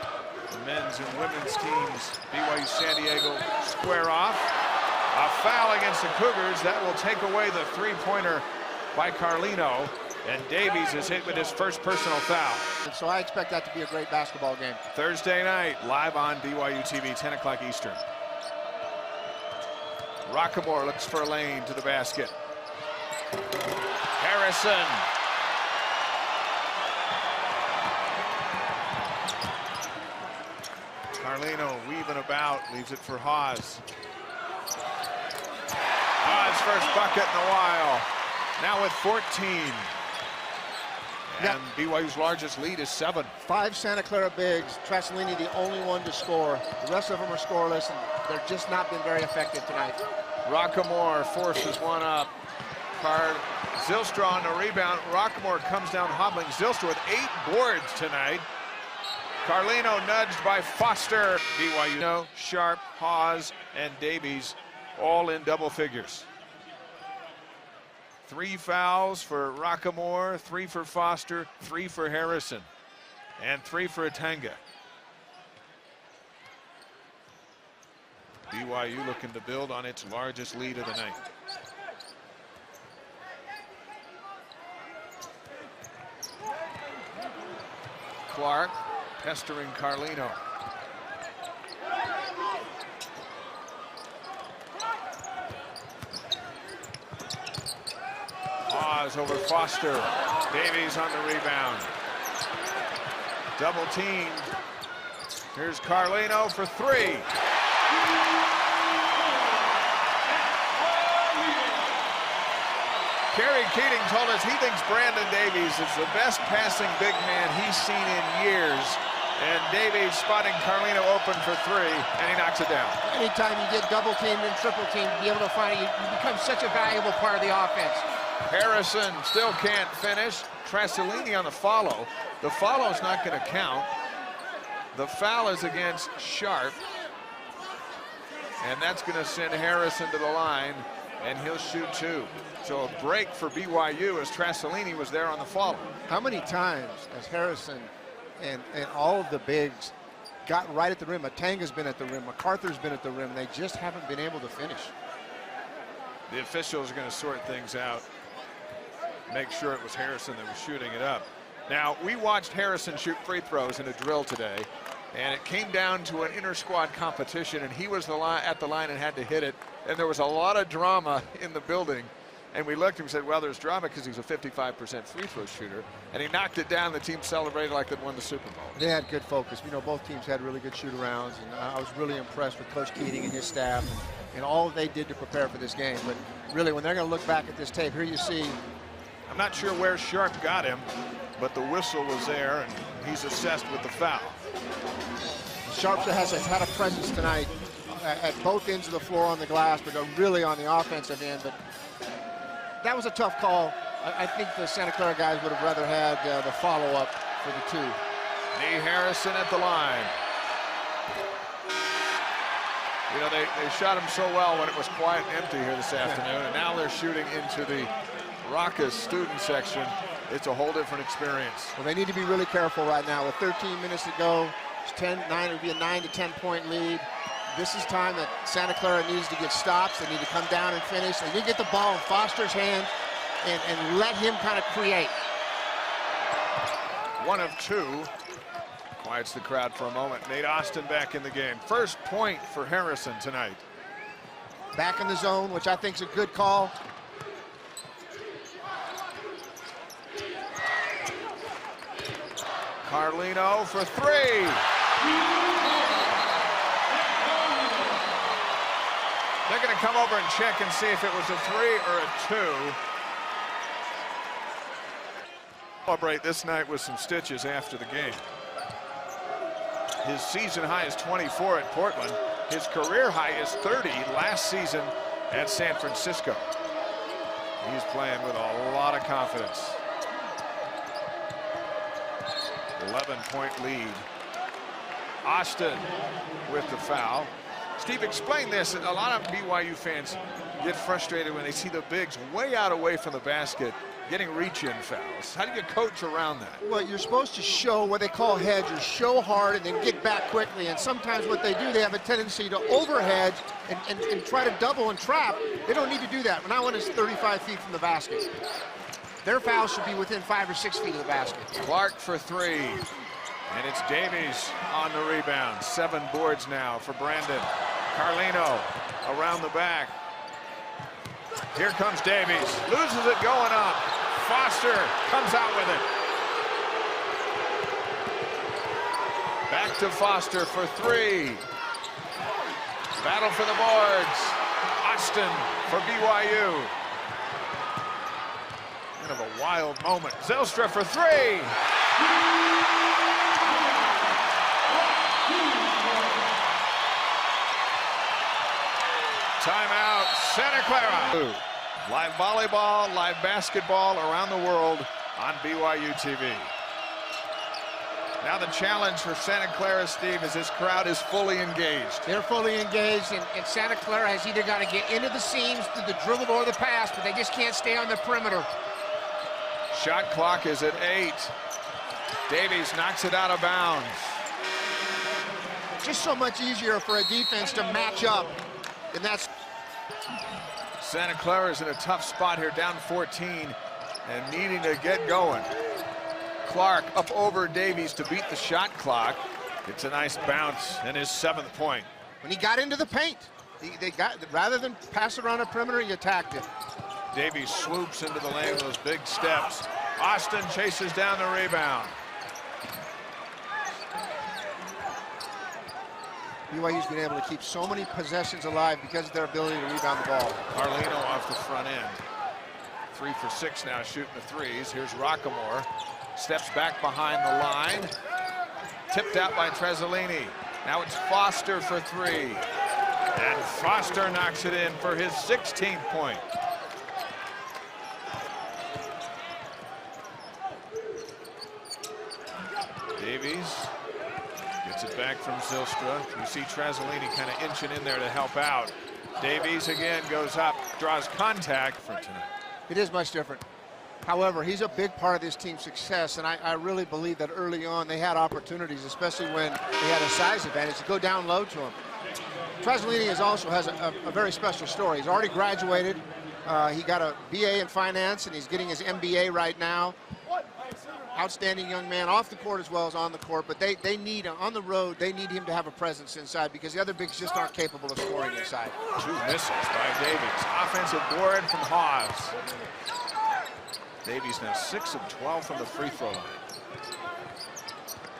The men's and women's teams, BYU San Diego, square off. A foul against the Cougars. That will take away the 3-pointer by Carlino. And Davies is hit with his first personal foul. And so I expect that to be a great basketball game. Thursday night, live on BYU TV, 10 o'clock Eastern. Rockamore looks for a lane to the basket. Harrison. Carlino weaving about, leaves it for Haas. Haas first bucket in a while. Now with 14. And BYU's largest lead is 7. 5 Santa Clara bigs. Trasolini the only one to score. The rest of them are scoreless, and they're just not been very effective tonight. Rockamore forces one up. Zylstra on the rebound. Rockamore comes down hobbling. Zylstra with 8 boards tonight. Carlino nudged by Foster. BYU, Sharp, Hawes, and Davies all in double figures. 3 fouls for Rockamore, 3 for Foster, 3 for Harrison, and 3 for Atanga. BYU looking to build on its largest lead of the night. Clark pestering Carlino. Hawes over Foster. Davies on the rebound. Double teamed. Here's Carlino for 3. Kerry Keating told us he thinks Brandon Davies is the best passing big man he's seen in years. And Davies spotting Carlino open for 3, and he knocks it down. Anytime you get double teamed and triple teamed, be able to find it, you become such a valuable part of the offense. Harrison still can't finish. Trasolini on the follow. The follow is not going to count. The foul is against Sharp. And that's going to send Harrison to the line. and he'll shoot 2. So a break for BYU as Trasolini was there on the follow. How many times has Harrison and all of the bigs got right at the rim? Matanga's been at the rim, MacArthur's been at the rim. They just haven't been able to finish. The officials are going to sort things out, make sure it was Harrison that was shooting it up. Now, we watched Harrison shoot free throws in a drill today, and it came down to an inter-squad competition, and he was at the line and had to hit it, and there was a lot of drama in the building. And we looked and we said, well, there's drama because he's a 55% free throw shooter, and he knocked it down. The team celebrated like they'd won the Super Bowl. They had good focus. You know, both teams had really good shoot-arounds, and I was really impressed with Coach Keating and his staff and all they did to prepare for this game. But really, when they're going to look back at this tape, here you see. I'm not sure where Sharp got him, but the whistle was there, and he's assessed with the foul. Sharp has had a presence tonight at both ends of the floor on the glass, but really on the offensive end. But that was a tough call. I think the Santa Clara guys would have rather had the follow-up for the 2. Nee Harrison at the line. You know, they shot him so well when it was quiet and empty here this afternoon, and now they're shooting into the raucous student section. It's a whole different experience. Well, they need to be really careful right now. With 13 minutes to go, it's 10-9. It would be a 9 to 10 point lead. This is time that Santa Clara needs to get stops. They need to come down and finish. They need to get the ball in Foster's hand and let him kind of create. 1 of 2. Quiets the crowd for a moment. Nate Austin back in the game. First point for Harrison tonight. Back in the zone, which I think is a good call. Carlino for 3. They're going to come over and check and see if it was a 3 or a 2. Celebrate this night with some stitches after the game. His season high is 24 at Portland. His career high is 30 last season at San Francisco. He's playing with a lot of confidence. 11-point lead. Austin with the foul. Steve, explain this. A lot of BYU fans get frustrated when they see the bigs way out away from the basket getting reach-in fouls. How do you coach around that? Well, you're supposed to show what they call hedge, or show hard and then get back quickly. And sometimes what they do, they have a tendency to overhedge and try to double and trap. They don't need to do that. When one is 35 feet from the basket. Their foul should be within 5 or 6 feet of the basket. Clark for 3. And it's Davies on the rebound. 7 boards now for Brandon. Carlino around the back. Here comes Davies. Loses it going up. Foster comes out with it. Back to Foster for 3. Battle for the boards. Austin for BYU. Kind of a wild moment. Zylstra for 3. Timeout, Santa Clara. Live volleyball, live basketball around the world on BYU TV. Now the challenge for Santa Clara, Steve, is this crowd is fully engaged. They're fully engaged, and Santa Clara has either got to get into the seams through the dribble or the pass, but they just can't stay on the perimeter. Shot clock is at 8. Davies knocks it out of bounds. Just so much easier for a defense to match up, and that's... Santa Clara is in a tough spot here, down 14, and needing to get going. Clark up over Davies to beat the shot clock. It's a nice bounce and his 7th point. When he got into the paint, rather than pass around a perimeter, he attacked it. Davies swoops into the lane with those big steps. Austin chases down the rebound. BYU's been able to keep so many possessions alive because of their ability to rebound the ball. Carlino off the front end. 3 for 6 now, shooting the threes. Here's Rockamore. Steps back behind the line. Tipped out by Trasolini. Now it's Foster for 3. And Foster knocks it in for his 16th point. Davies gets it back from Zylstra. You see Trasolini kind of inching in there to help out. Davies again goes up. draws contact for tonight. It is much different. However, he's a big part of this team's success, and I really believe that early on they had opportunities, especially when they had a size advantage, to go down low to him. Trasolini also has a very special story. He's already graduated. He got a BA in finance, and he's getting his MBA right now. Outstanding young man off the court as well as on the court, but they need, on the road, they need him to have a presence inside because the other bigs just aren't capable of scoring inside. 2 misses by Davies. Offensive board from Hawes. Davies now 6 of 12 from the free throw line.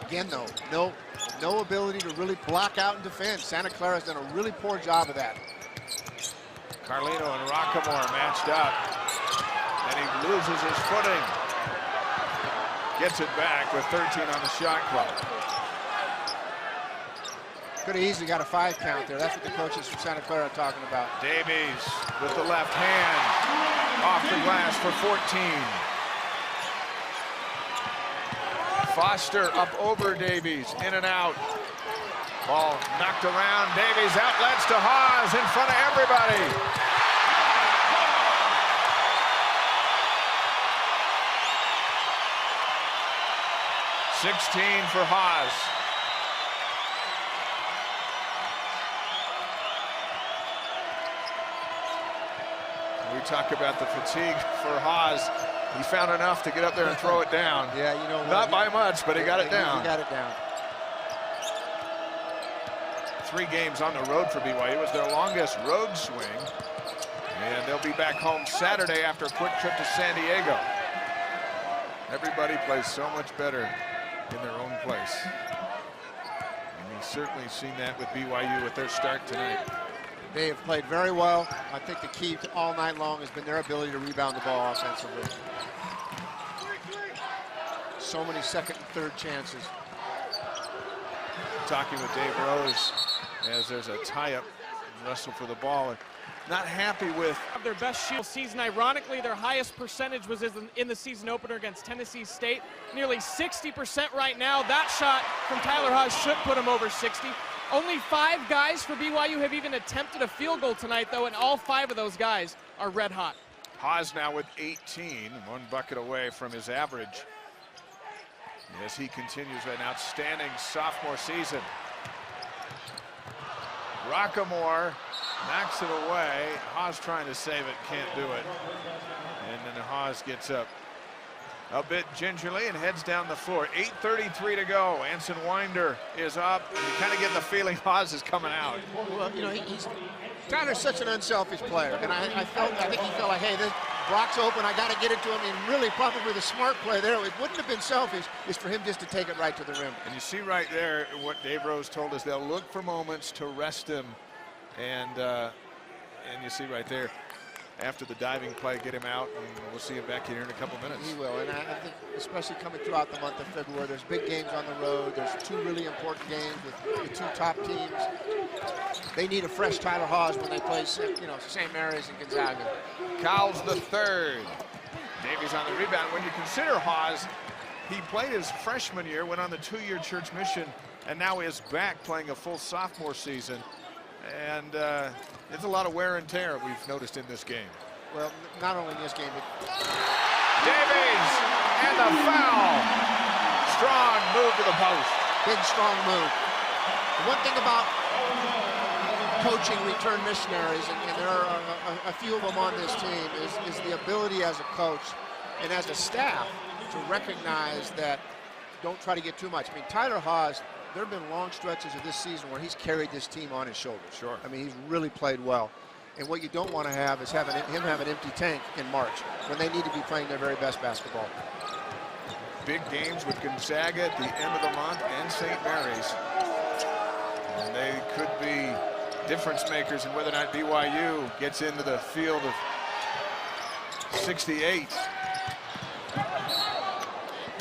Again, though, no ability to really block out and defend. Santa Clara's done a really poor job of that. Carlino and Rockamore matched up, and he loses his footing. Gets it back with 13 on the shot clock. Could have easily got a 5 count there. That's what the coaches from Santa Clara are talking about. Davies with the left hand off the glass for 14. Foster up over Davies, in and out. Ball knocked around. Davies outlets to Hawes in front of everybody. (16) for Hawes. We talk about the fatigue for Hawes. He found enough to get up there and throw it down. Yeah, you know what? Not by much, but he got it down. He got it down. 3 games on the road for BYU. It was their longest road swing. And they'll be back home Saturday after a quick trip to San Diego. Everybody plays so much better in their own place. And we've certainly seen that with BYU with their start tonight. They have played very well. I think the key to all night long has been their ability to rebound the ball offensively. So many second and third chances. Talking with Dave Rose as there's a tie-up wrestle for the ball. Not happy with Their best shield season. Ironically, their highest percentage was in the season opener against Tennessee State. Nearly 60% right now. That shot from Tyler Hawes should put him over 60. Only 5 guys for BYU have even attempted a field goal tonight, though, and all 5 of those guys are red hot. Hawes now with 18, 1 bucket away from his average, as he continues an outstanding sophomore season. Rockamore knocks it away. Hawes trying to save it, can't do it. And then Hawes gets up a bit gingerly and heads down the floor. 8:33 to go. Anson Winder is up. You kind of get the feeling Hawes is coming out. Well, you know, Tyler's such an unselfish player, and I think he felt like, hey, this Brock's open, I got to get it to him. And really, probably the smart play there, it wouldn't have been selfish, is for him just to take it right to the rim. And you see right there what Dave Rose told us. They'll look for moments to rest him, and you see right there, after the diving play, get him out, and we'll see him back here in a couple minutes. He will, and I think especially coming throughout the month of February, there's big games on the road. There's 2 really important games with the 2 top teams. They need a fresh Tyler Hawes when they play, you know, St. Mary's and Gonzaga. Cowles the third. Davies on the rebound. When you consider Hawes, he played his freshman year, went on the 2-year church mission, and now is back playing a full sophomore season. And it's a lot of wear and tear we've noticed in this game. Well, not only in this game, but Davies and the foul. Strong move to the post. big, strong move. The one thing about coaching return missionaries, and there are a few of them on this team, is the ability as a coach and as a staff to recognize that don't try to get too much. I mean, Tyler Hawes, there have been long stretches of this season where he's carried this team on his shoulders. Sure. I mean, he's really played well. And what you don't want to have is him have an empty tank in March when they need to be playing their very best basketball. Big games with Gonzaga at the end of the month and St. Mary's. And they could be difference makers in whether or not BYU gets into the field of 68.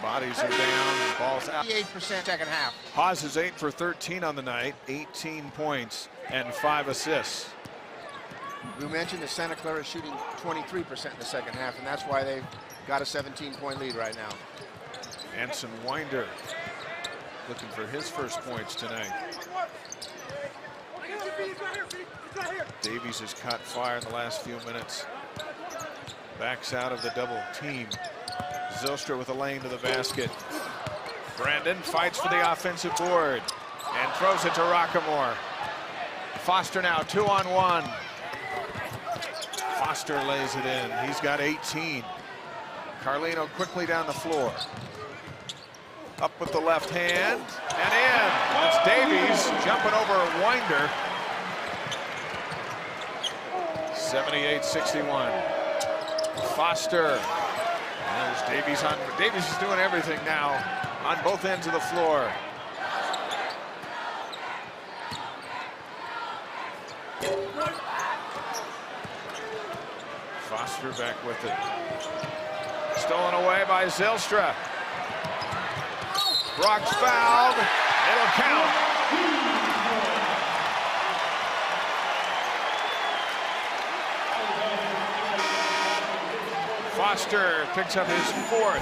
Bodies are down, ball's out. 58% second half. Hawes is 8 for 13 on the night, 18 points and 5 assists. We mentioned that Santa Clara is shooting 23% in the second half, and that's why they've got a 17-point lead right now. Anson Winder looking for his first points tonight. Davies has caught fire in the last few minutes. Backs out of the double team. Zylstra with a lane to the basket. Brandon fights for the offensive board and throws it to Rockamore. Foster now 2-on-1. Foster lays it in. He's got 18. Carlino quickly down the floor. Up with the left hand and in. That's Davies jumping over Winder. 78-61. Foster. There's Davies on. Davies is doing everything now on both ends of the floor. Foster back with it. Stolen away by Zylstra. Brock's fouled. It'll count. Foster picks up his 4th.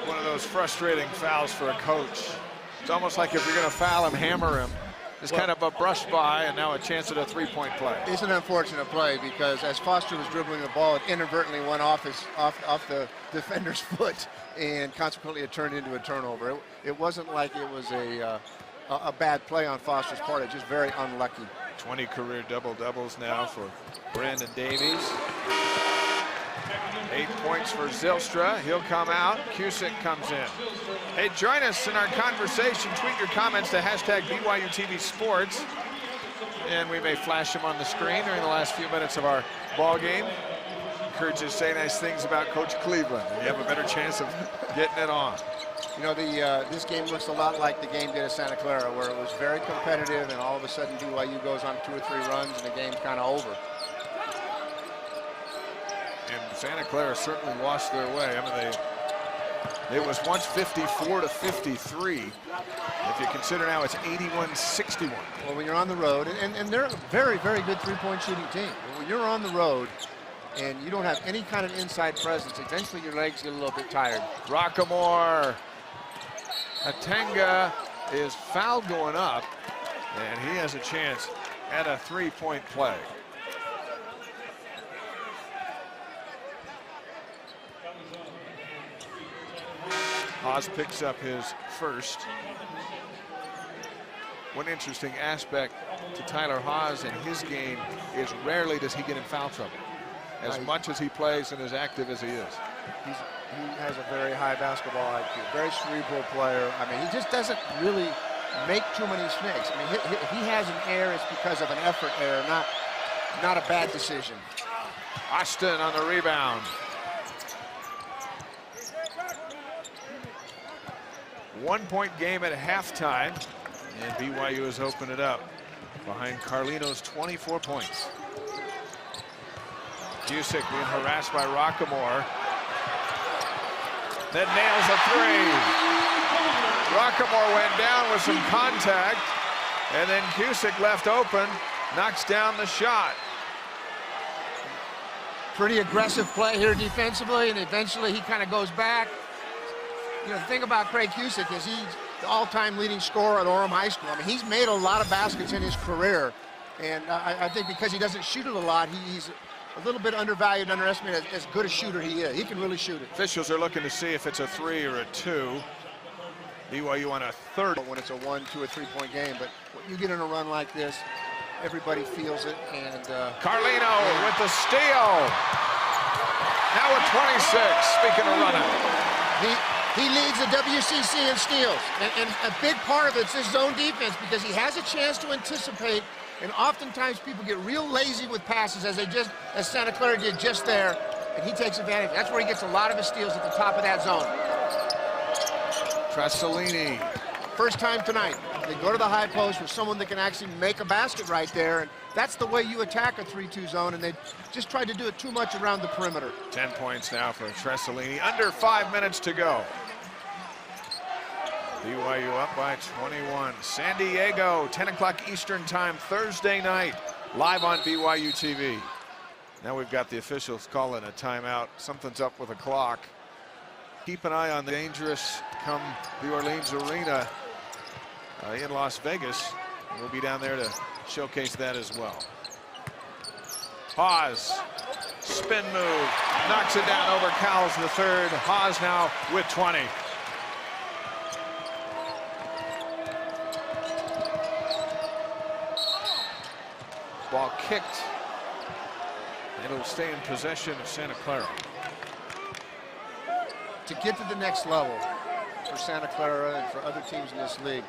One of those frustrating fouls for a coach. It's almost like if you're going to foul him, hammer him. It's kind of a brush by, and now a chance at a three-point play. It's an unfortunate play because as Foster was dribbling the ball, it inadvertently went off the defender's foot, and consequently it turned into a turnover. It wasn't like it was a bad play on Foster's part. It's just very unlucky. 20 career double-doubles now for Brandon Davies. 8 points for Zylstra. He'll come out. Cusick comes in. Hey, join us in our conversation. Tweet your comments to hashtag BYUTV Sports. And we may flash them on the screen during the last few minutes of our ball game. Encourage you to say nice things about Coach Cleveland, and you have a better chance of getting it on. You know, this game looks a lot like the game did at Santa Clara, where it was very competitive, and all of a sudden BYU goes on 2 or 3 runs, and the game's kind of over. And Santa Clara certainly lost their way. I mean, it was once 54-53. If you consider now it's 81-61. Well, when you're on the road, and they're a very, very good three-point shooting team. When you're on the road and you don't have any kind of inside presence, eventually your legs get a little bit tired. Rockamore. Atenga is fouled going up, and he has a chance at a three-point play. Haas picks up his first. One interesting aspect to Tyler Haas in his game is rarely does he get in foul trouble. As much as he plays and as active as he is. He has a very high basketball IQ, very cerebral player. I mean, he just doesn't really make too many mistakes. I mean, if he has an error, it's because of an effort error, not a bad decision. Austin on the rebound. 1-point game at halftime, and BYU has opened it up behind Carlino's 24 points. Cusick being harassed by Rockamore. Then nails a 3. Rockamore went down with some contact, and then Cusick left open, knocks down the shot. Pretty aggressive play here defensively, and eventually he kind of goes back. You know, the thing about Craig Cusick is he's the all-time leading scorer at Orem High School. I mean, he's made a lot of baskets in his career, and I think because he doesn't shoot it a lot, he's a little bit undervalued, underestimated as good a shooter he is. He can really shoot it. Officials are looking to see if it's a 3 or a 2. BYU on a 3rd. When it's a 1, 2, or 3-point game, but when you get in a run like this, everybody feels it. And Carlino with the steal. Now with 26. Speaking of running, he leads the WCC in steals, and a big part of it's his zone defense because he has a chance to anticipate. And oftentimes people get real lazy with passes as Santa Clara did just there, and he takes advantage. That's where he gets a lot of his steals at the top of that zone. Tressolini. First time tonight. They go to the high post with someone that can actually make a basket right there, and that's the way you attack a 3-2 zone, and they just tried to do it too much around the perimeter. 10 points now for Tressolini. Under 5 minutes to go. BYU up by 21. San Diego, 10 o'clock Eastern time, Thursday night, live on BYU TV. Now we've got the officials calling a timeout. Something's up with the clock. Keep an eye on the dangerous come the Orleans Arena in Las Vegas. We'll be down there to showcase that as well. Hawes, spin move, knocks it down over Cowles the third. Hawes now with 20. Ball kicked. It'll stay in possession of Santa Clara. To get to the next level for Santa Clara and for other teams in this league,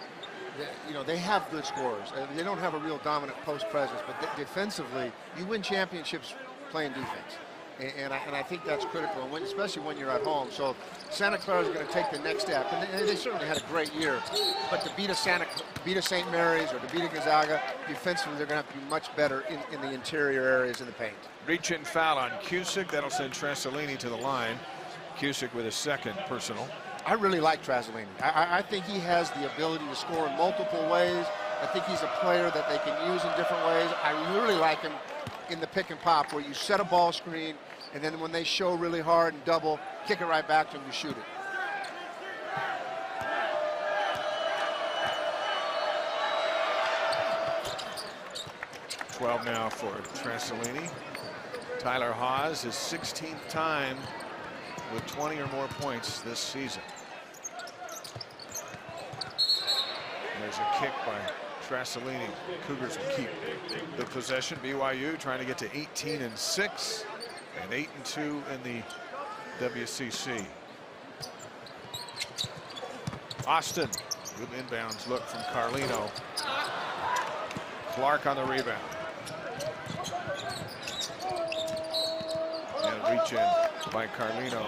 they have good scorers. They don't have a real dominant post presence, but defensively, you win championships playing defense. And I think that's critical, especially when you're at home. So Santa Clara is going to take the next step, and they certainly had a great year. But to beat a St. Mary's or to beat a Gonzaga, defensively they're going to have to be much better in the interior areas in the paint. Reach-in foul on Cusick. That'll send Trasolini to the line. Cusick with his second personal. I really like Trasolini. I think he has the ability to score in multiple ways. I think he's a player that they can use in different ways. I really like him in the pick and pop, where you set a ball screen, and then when they show really hard and double, kick it right back to him to shoot it. $12 now for Trasolini. Tyler Hawes, his 16th time with 20 or more points this season. There's a kick by Trasolini. Cougars will keep the possession. BYU trying to get to 18-6 and 8-2 in the WCC. Austin, good inbounds look from Carlino. Clark on the rebound. And reach in by Carlino.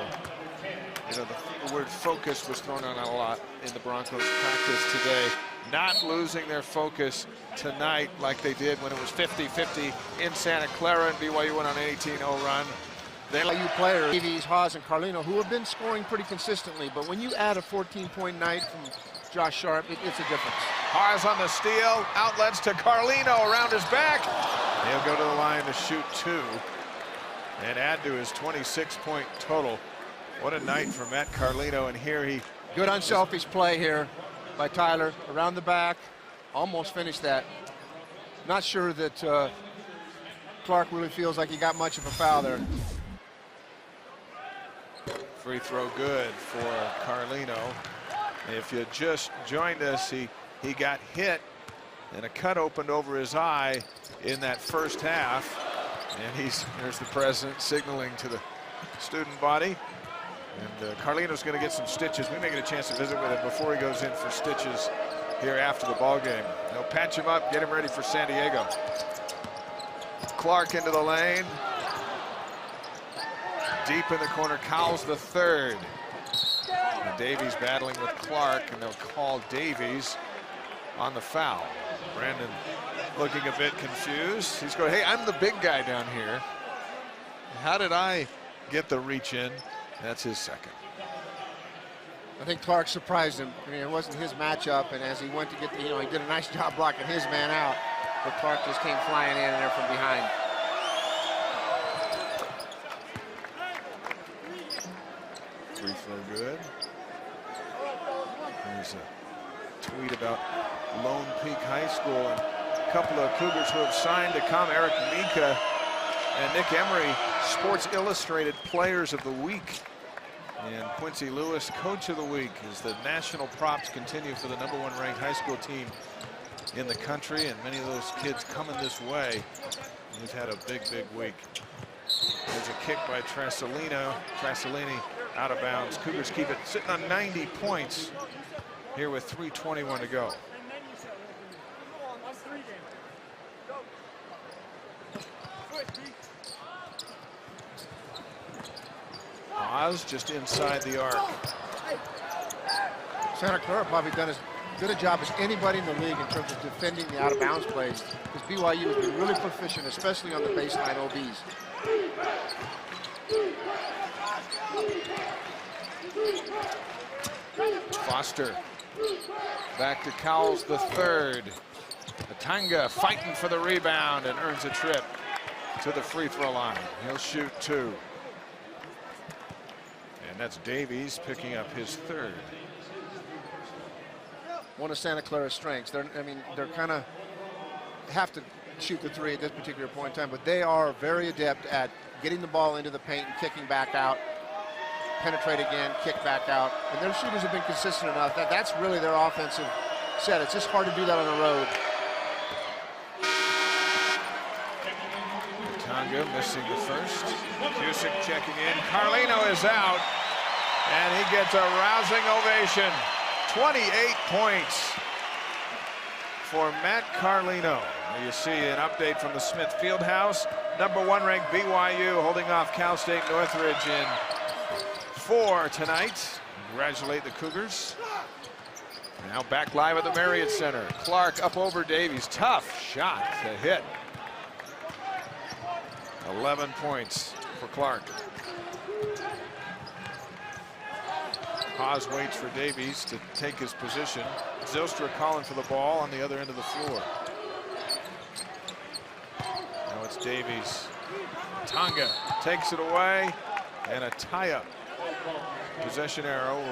The word focus was thrown on a lot in the Broncos practice today. Not losing their focus tonight like they did when it was 50-50 in Santa Clara, and BYU went on an 18-0 run. BYU players, Davies, Hawes, and Carlino, who have been scoring pretty consistently, but when you add a 14-point night from Josh Sharp, it's a difference. Hawes on the steal, outlets to Carlino around his back. He'll go to the line to shoot 2 and add to his 26-point total. What a night for Matt Carlino, and here he... Good unselfish play here by Tyler, around the back, almost finished that. Not sure that Clark really feels like he got much of a foul there. Free throw good for Carlino. If you just joined us, he got hit and a cut opened over his eye in that first half. And there's the president signaling to the student body. And Carlino's going to get some stitches. We may get a chance to visit with him before he goes in for stitches here after the ball game. They'll patch him up, get him ready for San Diego. Clark into the lane. Deep in the corner, Cowles the third. And Davies battling with Clark, and they'll call Davies on the foul. Brandon looking a bit confused. He's going, hey, I'm the big guy down here. How did I get the reach in? That's his second. I think Clark surprised him. I mean, it wasn't his matchup, and as he went to get the, he did a nice job blocking his man out, but Clark just came flying in there from behind. Free throw good. There's a tweet about Lone Peak High School and a couple of Cougars who have signed to come. Eric Mika and Nick Emery, Sports Illustrated Players of the Week. And Quincy Lewis, Coach of the Week, as the national props continue for the #1 ranked high school team in the country. And many of those kids coming this way. He's had a big, big week. There's a kick by Trasolini out of bounds. Cougars keep it sitting on 90 points here with 3:21 to go. Hawes just inside the arc. Santa Clara probably done as good a job as anybody in the league in terms of defending the out-of-bounds plays, because BYU has been really proficient, especially on the baseline OBs. Foster back to Cowles the third. Atanga fighting for the rebound and earns a trip to the free throw line. He'll shoot 2. And that's Davies picking up his third. One of Santa Clara's strengths. They're kind of have to shoot the three at this particular point in time, but they are very adept at getting the ball into the paint and kicking back out, penetrate again, kick back out. And their shooters have been consistent enough that that's really their offensive set. It's just hard to do that on the road. Tonga missing the first. Cusick checking in. Carlino is out, and he gets a rousing ovation. 28 points for Matt Carlino. You see an update from the Smith Fieldhouse. #1 ranked BYU holding off Cal State Northridge in 4 tonight. Congratulate the Cougars. Now back live at the Marriott Center. Clark up over Davies. Tough shot to hit. 11 points for Clark. Haas waits for Davies to take his position. Zylstra calling for the ball on the other end of the floor. Now it's Davies. Tonga takes it away, and a tie-up. Possession arrow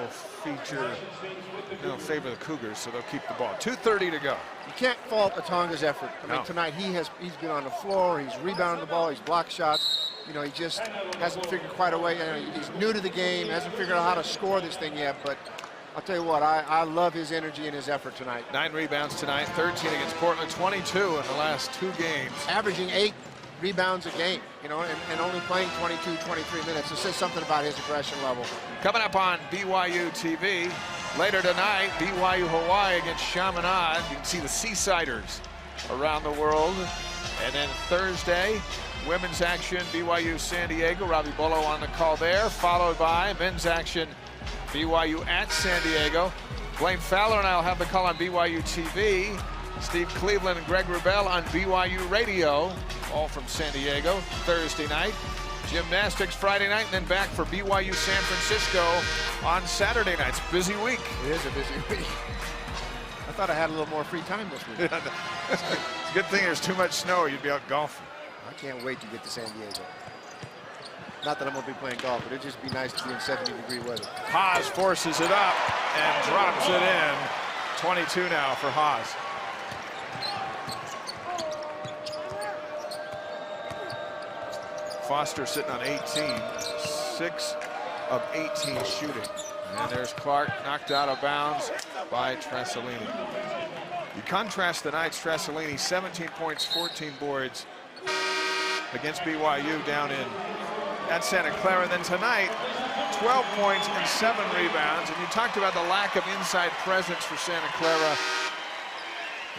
will favor the Cougars, so they'll keep the ball. 2:30 to go. You can't fault Atonga's effort. I mean, tonight he's been on the floor, he's rebounded the ball, he's blocked shots. You know, he just hasn't figured quite a way. You know, he's new to the game, hasn't figured out how to score this thing yet, but I'll tell you what, I love his energy and his effort tonight. 9 rebounds tonight, 13 against Portland, 22 in the last 2 games. Averaging 8 rebounds a game, you know, and only playing 22, 23 minutes. It says something about his aggression level. Coming up on BYU TV later tonight, BYU Hawaii against Chaminade. You can see the Seasiders around the world. And then Thursday, women's action, BYU San Diego. Robbie Bolo on the call there, followed by men's action, BYU at San Diego. Blaine Fowler and I will have the call on BYU TV. Steve Cleveland and Greg Wrubell on BYU Radio, all from San Diego, Thursday night. Gymnastics Friday night, and then back for BYU San Francisco on Saturday night. It's a busy week. It is a busy week. I thought I had a little more free time this week. It's a good thing there's too much snow. You'd be out golfing. I can't wait to get to San Diego. Not that I'm going to be playing golf, but it'd just be nice to be in 70-degree weather. Haas forces it up and drops it in. 22 now for Haas. Foster sitting on 18, 6 of 18 shooting. And there's Clark knocked out of bounds by Tressolini. You contrast the night's Tressolini, 17 points, 14 boards against BYU down in at Santa Clara. Then tonight, 12 points and 7 rebounds. And you talked about the lack of inside presence for Santa Clara.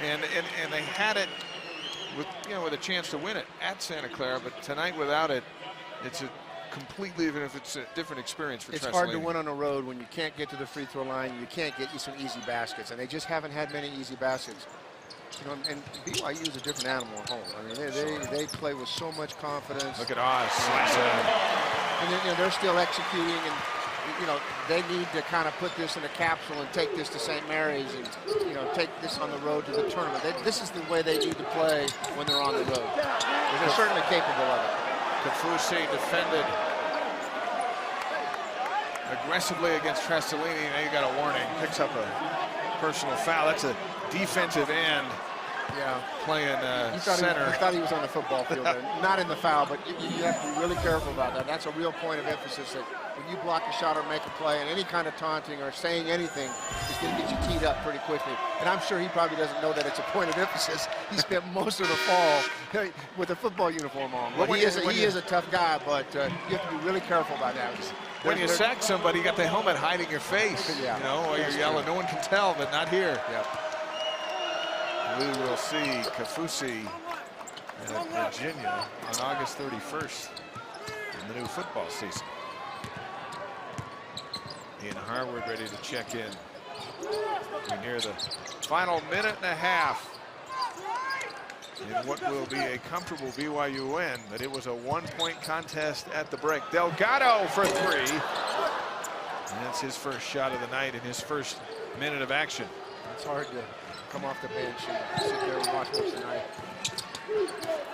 And they had it with a chance to win it at Santa Clara, but tonight without it, it's a completely, even if it's a different experience for Tressolini. It's hard to win on the road when you can't get to the free throw line, you can't get you some easy baskets, and they just haven't had many easy baskets. You know, and BYU is a different animal at home. I mean, they play with so much confidence. Look at Oz. And then, they're still executing, and they need to kind of put this in a capsule and take this to St. Mary's and, take this on the road to the tournament. This is the way they need to play when they're on the road. They're certainly capable of it. Kafusi defended aggressively against Tressolini. Now you got a warning. Picks up a personal foul. That's a defensive end. Yeah, playing center. He thought he was on the football field there. Not in the foul, but you have to be really careful about that. That's a real point of emphasis, that when you block a shot or make a play, and any kind of taunting or saying anything is going to get you teed up pretty quickly. And I'm sure he probably doesn't know that it's a point of emphasis. He spent most of the fall with a football uniform on. But he is a tough guy, but you have to be really careful about that. When you sack somebody, you got the helmet hiding your face. Yeah. While you're yelling. No one can tell, but not here. Yep. We will see Kafusi at Virginia on August 31st in the new football season. Ian Harwood ready to check in. We're near the final minute and a half in what will be a comfortable BYU win, but it was a one-point contest at the break. Delgado for 3. And that's his first shot of the night in his first minute of action. It's hard to come off the bench and sit there and watch most of the night.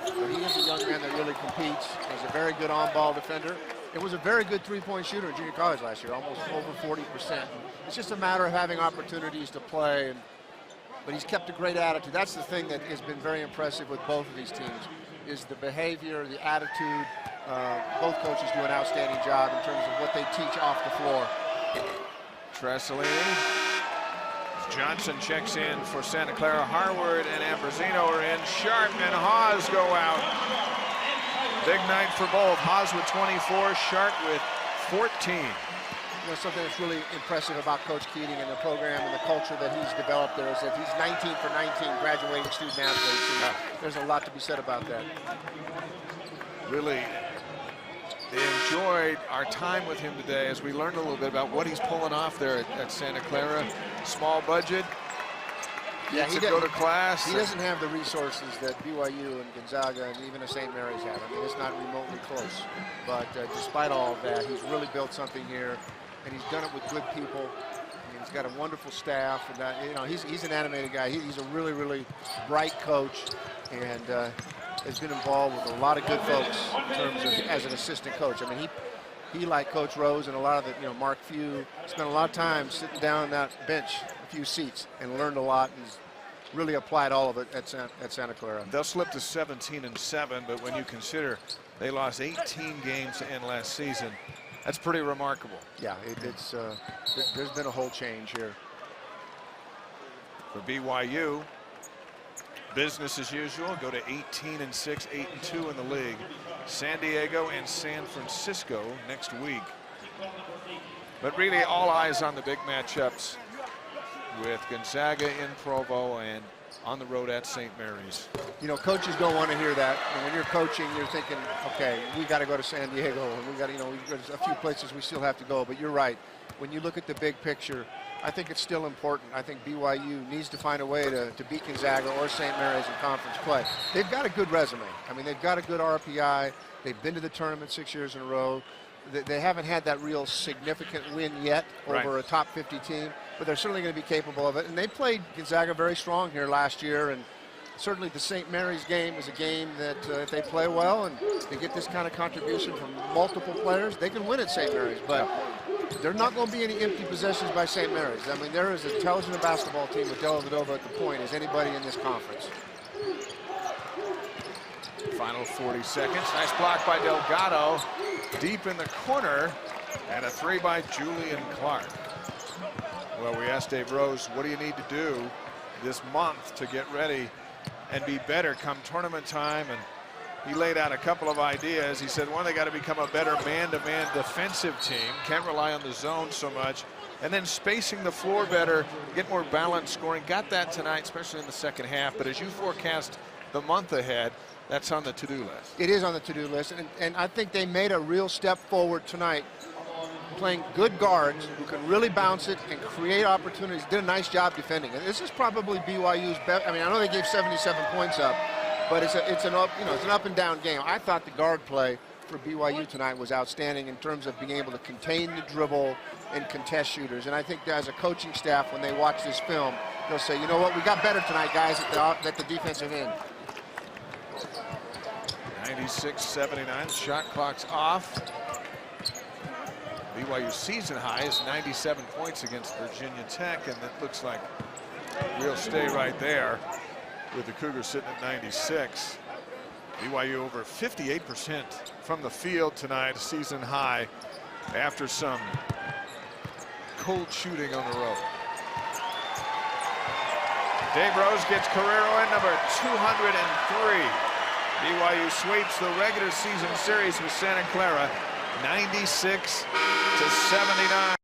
But he is a young man that really competes. He's a very good on-ball defender. It was a very good three-point shooter in junior college last year, almost over 40%. It's just a matter of having opportunities to play, but he's kept a great attitude. That's the thing that has been very impressive with both of these teams, is the behavior, the attitude. Both coaches do an outstanding job in terms of what they teach off the floor. Tresselini. Johnson checks in for Santa Clara. Harward and Ambrosino are in. Sharp and Haas go out. Big night for both. Haas with 24, Sharp with 14. You know, something that's really impressive about Coach Keating and the program and the culture that he's developed there is that he's 19 for 19 graduating student athletes. And there's a lot to be said about that. Really enjoyed our time with him today as we learned a little bit about what he's pulling off there at Santa Clara. Small budget. Yeah, he go to class. He doesn't have the resources that BYU and Gonzaga and even a St. Mary's have. I mean, it's not remotely close. But despite all of that, he's really built something here, and he's done it with good people. I mean, he's got a wonderful staff, and you know, he's an animated guy. He's a really, really bright coach, and has been involved with a lot of good folks in terms of as an assistant coach. I mean, he like Coach Rose and a lot of the, you know, Mark Few, spent a lot of time sitting down on that bench, a few seats, and learned a lot, and really applied all of it at Santa Clara. They'll slip to 17-7, but when you consider they lost 18 games to end last season, that's pretty remarkable. Yeah, there's been a whole change here. For BYU, business as usual, go to 18-6, 8-2 in the league. San Diego and San Francisco next week. But really all eyes on the big matchups with Gonzaga in Provo and on the road at St. Mary's. You know, coaches don't want to hear that. And when you're coaching, you're thinking, okay, we got to go to San Diego, and we got to, you know, there's a few places we still have to go. But you're right. When you look at the big picture, I think it's still important. I think BYU needs to find a way to beat Gonzaga or St. Mary's in conference play. They've got a good resume. I mean, they've got a good RPI. They've been to the tournament 6 years in a row. They haven't had that real significant win yet over a top 50 team, but they're certainly going to be capable of it. And they played Gonzaga very strong here last year, and certainly the St. Mary's game is a game that if they play well and they get this kind of contribution from multiple players, they can win at St. Mary's. But there are not going to be any empty possessions by St. Mary's. I mean, they're as intelligent a basketball team with Dellavedova at the point as anybody in this conference. Final 40 seconds. Nice block by Delgado. Deep in the corner. And a three by Julian Clark. Well, we asked Dave Rose, what do you need to do this month to get ready and be better come tournament time? And he laid out a couple of ideas. He said, one, they got to become a better man-to-man defensive team. Can't rely on the zone so much. And then spacing the floor better, get more balanced scoring. Got that tonight, especially in the second half. But as you forecast the month ahead, that's on the to-do list. It is on the to-do list. And I think they made a real step forward tonight, playing good guards who can really bounce it and create opportunities. Did a nice job defending. And this is probably BYU's best. I mean, I know they gave 77 points up, but it's an up and down game. I thought the guard play for BYU tonight was outstanding in terms of being able to contain the dribble and contest shooters. And I think as a coaching staff, when they watch this film, they'll say, you know what, we got better tonight, guys, at the defensive end. 96-79, shot clock's off. BYU season high is 97 points against Virginia Tech, and it looks like we'll stay right there with the Cougars sitting at 96. BYU over 58% from the field tonight, season high, after some cold shooting on the road. Dave Rose gets career win number 203. BYU sweeps the regular season series with Santa Clara 96-79.